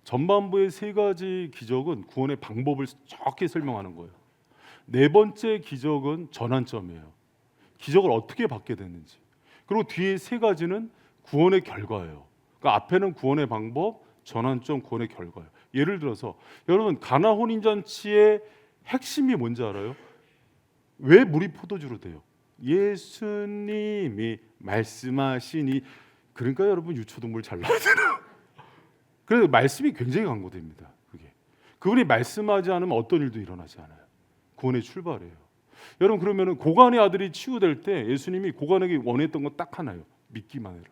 전반부의 3가지 기적은 구원의 방법을 정확히 설명하는 거예요. 4번째 기적은 전환점이에요. 기적을 어떻게 받게 됐는지. 그리고 뒤에 3가지는 구원의 결과예요. 그러니까 앞에는 구원의 방법, 전환점, 구원의 결과예요. 예를 들어서 여러분, 가나 혼인잔치의 핵심이 뭔지 알아요? 왜 물이 포도주로 돼요? 예수님이 말씀하시니. 그러니까 여러분 유초동물 잘 나와야 되나? 그래서 말씀이 굉장히 강조됩니다. 그분이 말씀하지 않으면 어떤 일도 일어나지 않아요. 구원의 출발이에요. 여러분, 그러면은 고관의 아들이 치유될 때 예수님이 고관에게 원했던 건 딱 하나예요. 믿기만 해라.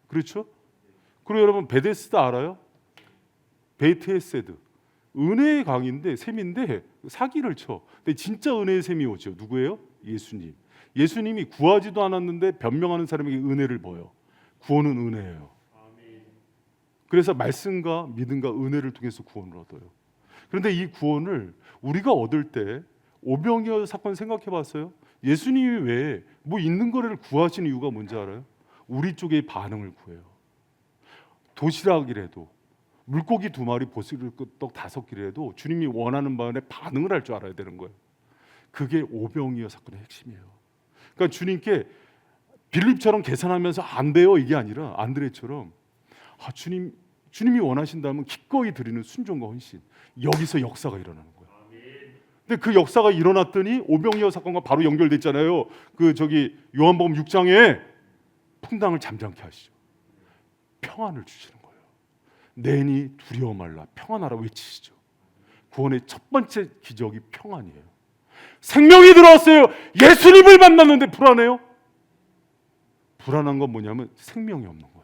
그렇죠? 그리고 여러분, 베데스다 알아요? 베이트헤세드. 은혜의 강인데 셈인데 사기를 쳐. 근데 진짜 은혜의 셈이 오죠. 누구예요? 예수님. 예수님이 구하지도 않았는데 변명하는 사람에게 은혜를 보여. 구원은 은혜예요. 그래서 말씀과 믿음과 은혜를 통해서 구원을 얻어요. 그런데 이 구원을 우리가 얻을 때 오병이어 사건 생각해 봤어요? 예수님이 왜 뭐 있는 거를 구하시는 이유가 뭔지 알아요? 우리 쪽의 반응을 구해요. 도시락이라도, 물고기 2마리, 보슬떡 5개라도 주님이 원하는 바에 반응을 할 줄 알아야 되는 거예요. 그게 오병이어 사건의 핵심이에요. 그러니까 주님께 빌립처럼 계산하면서 안 돼요 이게 아니라 안드레처럼 주님이 원하신다면 기꺼이 드리는 순종과 헌신, 여기서 역사가 일어나는 거예요. 근데 그 역사가 일어났더니 오병이어 사건과 바로 연결됐잖아요. 요한복음 6장에 풍랑을 잠잠케 하시죠. 평안을 주시는 거예요. 내니 두려워 말라 평안하라 외치시죠. 구원의 첫 번째 기적이 평안이에요. 생명이 들어왔어요. 예수님을 만났는데 불안해요? 불안한 건 뭐냐면 생명이 없는 거예요.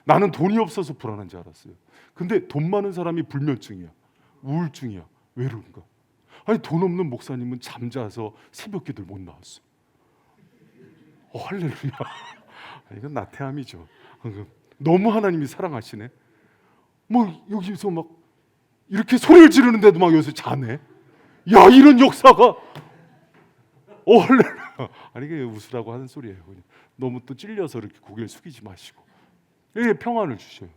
나는 돈이 없어서 불안한 줄 알았어요. 근데 돈 많은 사람이 불면증이야, 우울증이야. 왜 그런가? 아니, 돈 없는 목사님은 잠자서 새벽기도를 못 나왔어. 할렐루야. 이건 나태함이죠. 너무 하나님이 사랑하시네. 뭐 여기서 막 이렇게 소리를 지르는데도 막 여기서 자네. 야, 이런 역사가. 할렐루야. 아니, 이게 웃으라고 하는 소리예요. 그냥. 너무 또 찔려서 이렇게 고개를 숙이지 마시고. 이게 평안을 주셔요.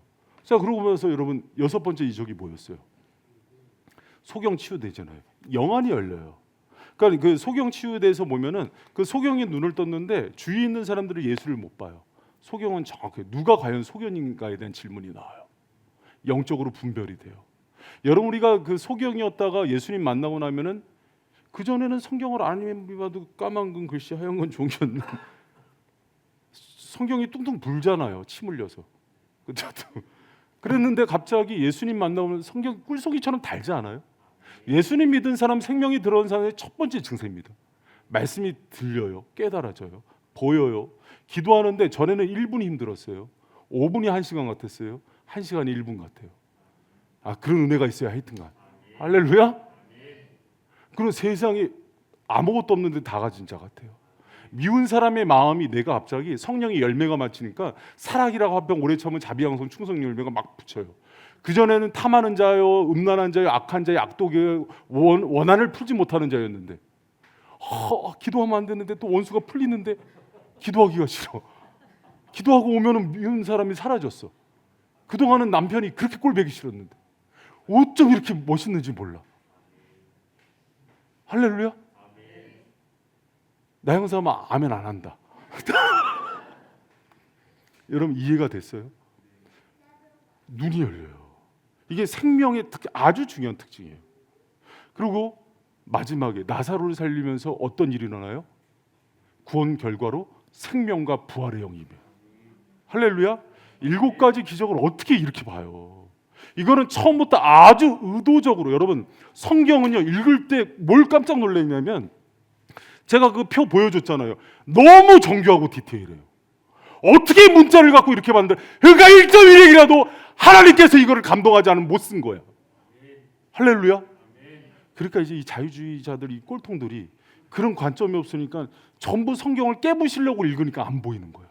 자, 그러고 보면서 여러분 6번째 이적이 뭐였어요? 소경 치유되잖아요. 영안이 열려요. 그러니까 그 소경 치유돼서 보면은 그 소경이 눈을 떴는데 주위에 있는 사람들은 예수를 못 봐요. 소경은 정확해. 누가 과연 소경인가에 대한 질문이 나와요. 영적으로 분별이 돼요. 여러분, 우리가 그 소경이었다가 예수님 만나고 나면은 그 전에는 성경을 안 봐도 까만 건 글씨, 하얀 건 종이었는데 성경이 뚱뚱 불잖아요. 침 흘려서. 그랬는데 갑자기 예수님 만나면 성경 꿀송이처럼 달지 않아요? 예수님 믿은 사람, 생명이 들어온 사람의 첫 번째 증세입니다. 말씀이 들려요, 깨달아져요, 보여요. 기도하는데 전에는 1분이 힘들었어요. 5분이 1시간 같았어요. 1시간이 1분 같아요. 그런 은혜가 있어요. 하여튼간 할렐루야. 그런 세상에 아무것도 없는데 다 가진 자 같아요. 미운 사람의 마음이 내가 갑자기 성령의 열매가 맺히니까 사락이라고 합병 오래 참은 자비양성 충성 열매가 막 붙여요. 그전에는 탐하는 자요, 음란한 자요, 악한 자요, 악독이요, 원한을 풀지 못하는 자였는데 기도하면 안 되는데 또 원수가 풀리는데 기도하기가 싫어. 기도하고 오면은 미운 사람이 사라졌어. 그동안은 남편이 그렇게 꼴보기 싫었는데 어쩜 이렇게 멋있는지 몰라. 할렐루야. 나 형사면 아멘 안 한다. 여러분 이해가 됐어요? 눈이 열려요. 이게 생명의 아주 중요한 특징이에요. 그리고 마지막에 나사로를 살리면서 어떤 일이 일어나요? 구원 결과로 생명과 부활의 영입이에요. 할렐루야. 7가지 기적을 어떻게 이렇게 봐요? 이거는 처음부터 아주 의도적으로, 여러분 성경은요 읽을 때 뭘 깜짝 놀랐냐면 제가 그 표 보여줬잖아요. 너무 정교하고 디테일해요. 어떻게 문자를 갖고 이렇게 만들어? 그러니까 1.1핵이라도 하나님께서 이거를 감동하지 않으면 못 쓴 거야. 할렐루야. 그러니까 이제 이 자유주의자들, 이 꼴통들이 그런 관점이 없으니까 전부 성경을 깨부시려고 읽으니까 안 보이는 거야.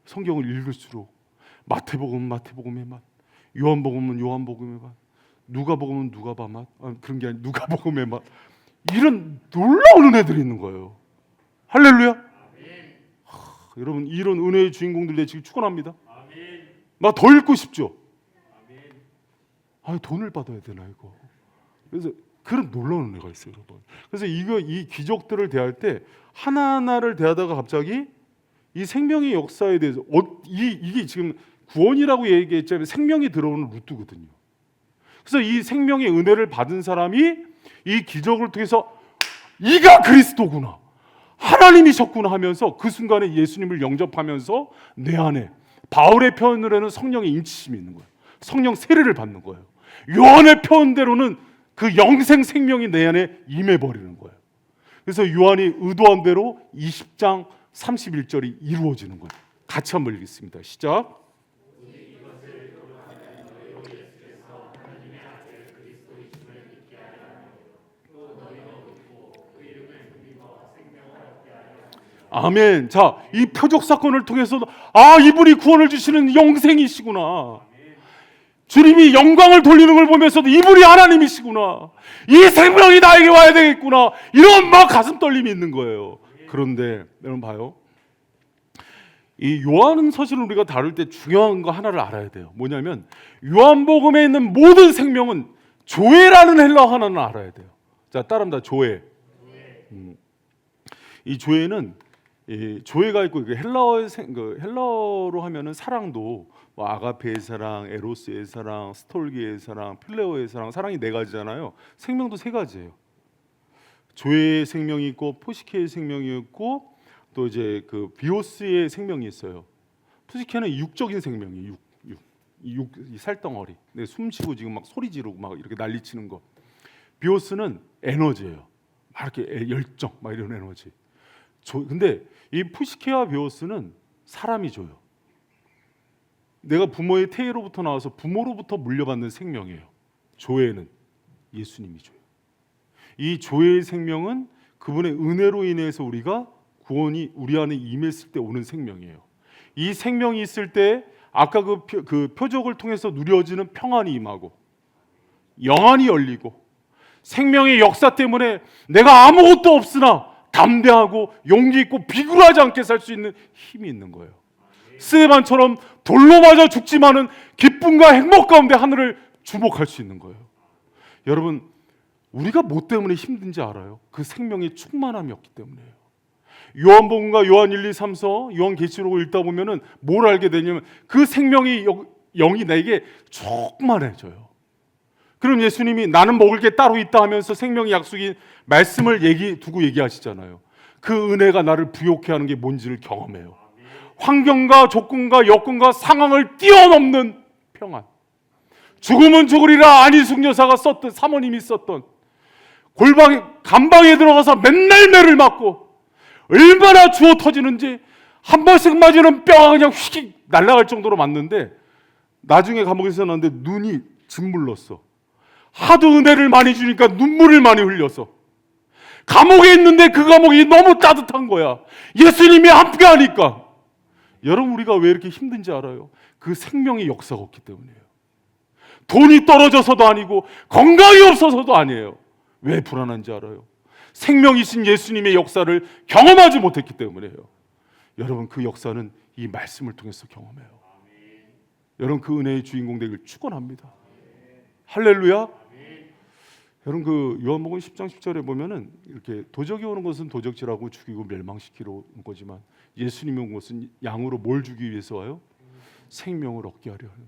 성경을 읽을수록 마태복음은 마태복음의 맛, 요한복음은 요한복음의 맛, 누가복음은 누가바 맛, 그런 게 아니라 누가복음의 맛, 이런 놀라운 은혜들이 있는 거예요. 할렐루야. 여러분 이런 은혜의 주인공들 내 지금 축원합니다. 막 더 읽고 싶죠. 돈을 받아야 되나 이거. 그래서 그런 놀라운 은혜가 있어요, 여러분. 그래서 이 기적들을 대할 때 하나하나를 대하다가 갑자기 이 생명의 역사에 대해서 이게 지금 구원이라고 얘기했자면 생명이 들어오는 루트거든요. 그래서 이 생명의 은혜를 받은 사람이 이 기적을 통해서 이가 그리스도구나, 하나님이셨구나 하면서 그 순간에 예수님을 영접하면서 내 안에 바울의 표현으로는 성령의 인치심이 있는 거예요. 성령 세례를 받는 거예요. 요한의 표현대로는 그 영생 생명이 내 안에 임해버리는 거예요. 그래서 요한이 의도한 대로 20장 31절이 이루어지는 거예요. 같이 한번 읽겠습니다. 시작. 아멘. 자, 이 표적 사건을 통해서도 이분이 구원을 주시는 영생이시구나. 주님이 영광을 돌리는 걸 보면서도 이분이 하나님이시구나. 이 생명이 나에게 와야 되겠구나. 이런 막 가슴 떨림이 있는 거예요. 그런데 여러분 봐요. 이 요한서신을 우리가 다룰 때 중요한 거 하나를 알아야 돼요. 뭐냐면 요한복음에 있는 모든 생명은 조회라는 헬라어 하나는 알아야 돼요. 자, 따라합니다. 조회. 이 조회는 조회가 있고 헬라어로 하면은 사랑도 뭐 아가페의 사랑, 에로스의 사랑, 스톨기의 사랑, 필레오의 사랑, 사랑이 4가지잖아요. 생명도 3가지예요. 조회의 생명이 있고 포시케의 생명이 있고 또 이제 그 비오스의 생명이 있어요. 포시케는 육적인 생명이에요. 이 살덩어리. 숨쉬고 지금 막 소리 지르고 막 이렇게 난리치는 거. 비오스는 에너지예요. 막 이렇게 열정, 막 이런 에너지. 근데 이 푸시케와 비오스는 사람이 줘요. 내가 부모의 태로부터 나와서 부모로부터 물려받는 생명이에요. 조회는 예수님이 줘요. 이 조회의 생명은 그분의 은혜로 인해서 우리가 구원이 우리 안에 임했을 때 오는 생명이에요. 이 생명이 있을 때 아까 그 표적을 통해서 누려지는 평안이 임하고 영안이 열리고 생명의 역사 때문에 내가 아무것도 없으나 담대하고 용기 있고 비굴하지 않게 살 수 있는 힘이 있는 거예요. 스데반처럼 돌로 맞아 죽지만은 기쁨과 행복 가운데 하늘을 주목할 수 있는 거예요. 여러분 우리가 뭐 때문에 힘든지 알아요? 그 생명의 충만함이 없기 때문이에요. 요한복음과 요한 1, 2, 3서 요한계시록을 읽다 보면은 뭘 알게 되냐면 그 생명의 영이 내게 충만해져요. 그럼 예수님이 나는 먹을 게 따로 있다 하면서 생명의 약속인 말씀을 두고 얘기하시잖아요. 그 은혜가 나를 부욕해 하는 게 뭔지를 경험해요. 환경과 조건과 여건과 상황을 뛰어넘는 평안. 죽으면 죽으리라 안희숙 여사가 썼던, 사모님이 썼던 골방에 감방에 들어가서 맨날 매를 맞고 얼마나 주워 터지는지 한 번씩 맞으면 뼈가 그냥 휙 날아갈 정도로 맞는데 나중에 감옥에서 나왔는데 눈이 짓물렀어. 하도 은혜를 많이 주니까 눈물을 많이 흘렸어. 감옥에 있는데 그 감옥이 너무 따뜻한 거야. 예수님이 함께 하니까. 여러분, 우리가 왜 이렇게 힘든지 알아요? 그 생명의 역사가 없기 때문이에요. 돈이 떨어져서도 아니고 건강이 없어서도 아니에요. 왜 불안한지 알아요? 생명이신 예수님의 역사를 경험하지 못했기 때문이에요. 여러분, 그 역사는 이 말씀을 통해서 경험해요. 여러분, 그 은혜의 주인공 되길 축원합니다. 할렐루야. 여러분, 그 요한복음 10장 10절에 보면은 이렇게 도적이 오는 것은 도적질하고 죽이고 멸망시키러 온 거지만 예수님이 온 것은 양으로 뭘 주기 위해서 와요? 생명을 얻게 하려 하는.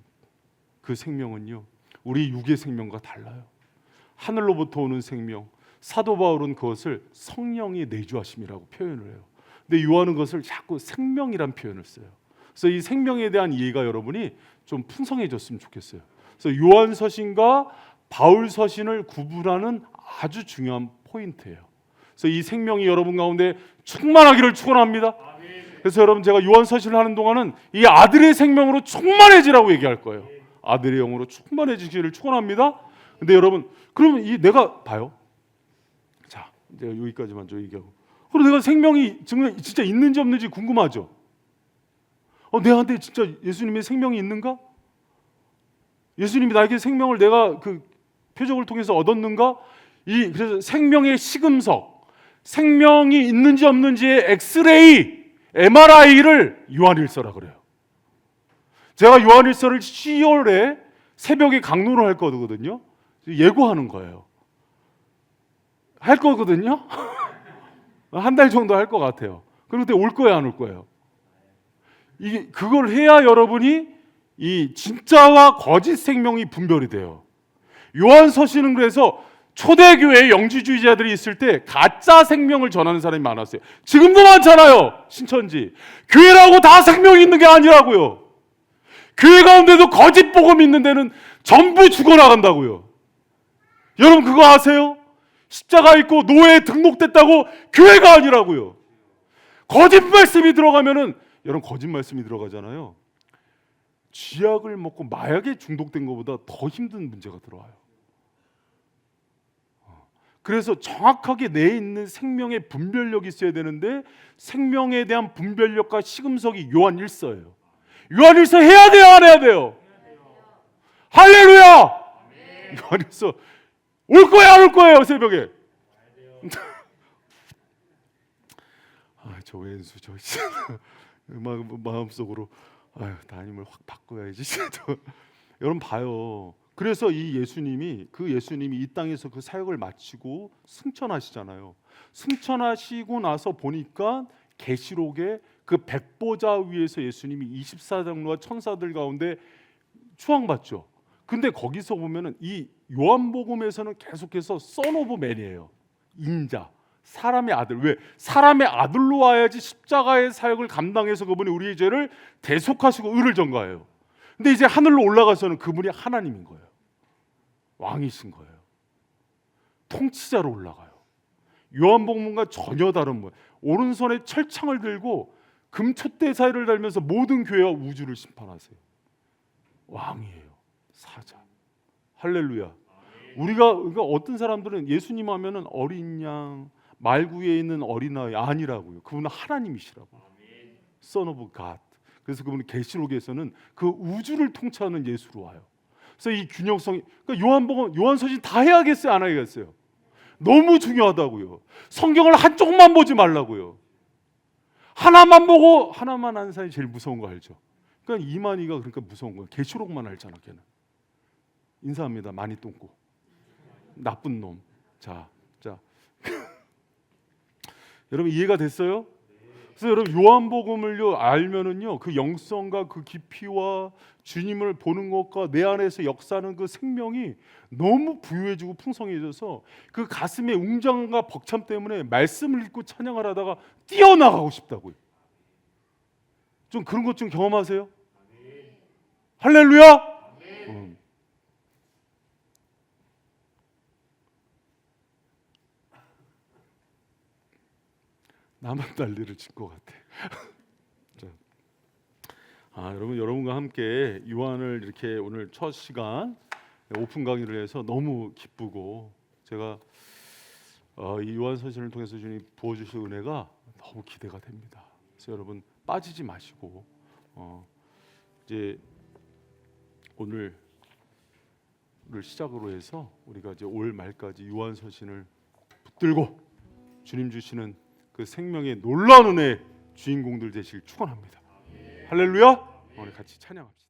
그 생명은요, 우리 육의 생명과 달라요. 하늘로부터 오는 생명. 사도 바울은 그것을 성령이 내주하심이라고 표현을 해요. 근데 요한은 그것을 자꾸 생명이란 표현을 써요. 그래서 이 생명에 대한 이해가 여러분이 좀 풍성해졌으면 좋겠어요. 그래서 요한 서신과 바울 서신을 구분하는 아주 중요한 포인트예요. 그래서 이 생명이 여러분 가운데 충만하기를 축원합니다. 그래서 여러분, 제가 요한 서신을 하는 동안은 이 아들의 생명으로 충만해지라고 얘기할 거예요. 아들의 영으로 충만해지기를 축원합니다. 근데 여러분, 그러면 이 내가 봐요. 자, 이제 여기까지만 좀 얘기하고. 그럼 내가 생명이 진짜 있는지 없는지 궁금하죠. 내한테 진짜 예수님의 생명이 있는가? 예수님이 나에게 생명을 내가 그 표적을 통해서 얻었는가? 그래서 생명의 시금석, 생명이 있는지 없는지의 엑스레이, MRI를 요한일서라 그래요. 제가 요한일서를 10월에 새벽에 강론을 할 거거든요. 예고하는 거예요. 할 거거든요. 한 달 정도 할 것 같아요. 그런데 올 거예요, 안 올 거예요? 그걸 해야 여러분이 이 진짜와 거짓 생명이 분별이 돼요. 요한 서신은 그래서 초대교회에 영지주의자들이 있을 때 가짜 생명을 전하는 사람이 많았어요. 지금도 많잖아요. 신천지 교회라고 다 생명이 있는 게 아니라고요. 교회 가운데도 거짓 복음 있는 데는 전부 죽어나간다고요. 여러분, 그거 아세요? 십자가 있고 노예에 등록됐다고 교회가 아니라고요. 거짓 말씀이 들어가면은, 여러분, 거짓 말씀이 들어가잖아요. 쥐약을 먹고 마약에 중독된 것보다 더 힘든 문제가 들어와요. 그래서 정확하게 내에 있는 생명의 분별력이 있어야 되는데, 생명에 대한 분별력과 시금석이 요한일서예요. 요한일서 해야 돼요, 안 해야 돼요? 할렐루야. 요한일서 올 거예요, 안 올 거예요? 새벽에. 저 왼수 저 마음속으로 담임을 확 바꿔야지. 여러분 봐요. 그래서 이 예수님이 이 땅에서 그 사역을 마치고 승천하시잖아요. 승천하시고 나서 보니까 계시록에 그 백보자 위에서 예수님이 24장로와 천사들 가운데 추앙받죠. 근데 거기서 보면은 이 요한복음에서는 계속해서 선 오브 맨이에요. 인자, 사람의 아들. 왜? 사람의 아들로 와야지 십자가의 사역을 감당해서 그분이 우리의 죄를 대속하시고 의를 전가해요. 근데 이제 하늘로 올라가서는 그분이 하나님인 거예요. 왕이신 거예요. 통치자로 올라가요. 요한복음과 전혀 다른 거예요. 오른손에 철창을 들고 금촛대 사이를 달면서 모든 교회와 우주를 심판하세요. 왕이에요. 사자. 할렐루야. 그러니까 어떤 사람들은 예수님 하면은 어린 양, 말구에 있는 어린아이 아니라고요. 그분은 하나님이시라고. Son of God. 그래서 그분은 계시록에서는 그 우주를 통치하는 예수로 와요. 그래서 이 균형성이, 그러니까 요한서신 다 해야겠어요, 안 해야겠어요? 너무 중요하다고요. 성경을 한쪽만 보지 말라고요. 하나만 보고 하나만 아는 사람이 제일 무서운 거 알죠? 그러니까 이만희가 그러니까 무서운 거예요. 계시록만 알잖아, 걔는. 인사합니다. 많이 똥꼬. 나쁜 놈. 자. 여러분 이해가 됐어요? 그래서 여러분 요한복음을요 알면은요 그 영성과 그 깊이와 주님을 보는 것과 내 안에서 역사하는 그 생명이 너무 부유해지고 풍성해져서 그 가슴의 웅장함과 벅참 때문에 말씀을 읽고 찬양을 하다가 뛰어나가고 싶다고요. 좀 그런 것 좀 경험하세요? 할렐루야! 나만 난리를 칠 것 같아. 자, 여러분과 함께 요한을 이렇게 오늘 첫 시간 오픈 강의를 해서 너무 기쁘고, 제가 이 요한서신을 통해서 주님 부어주실 은혜가 너무 기대가 됩니다. 그래서 여러분 빠지지 마시고 이제 오늘을 시작으로 해서 우리가 이제 올 말까지 요한서신을 붙들고 주님 주시는 그 생명의 놀라운 은혜의 주인공들 되시길 축원합니다. 할렐루야. 오늘 같이 찬양합시다.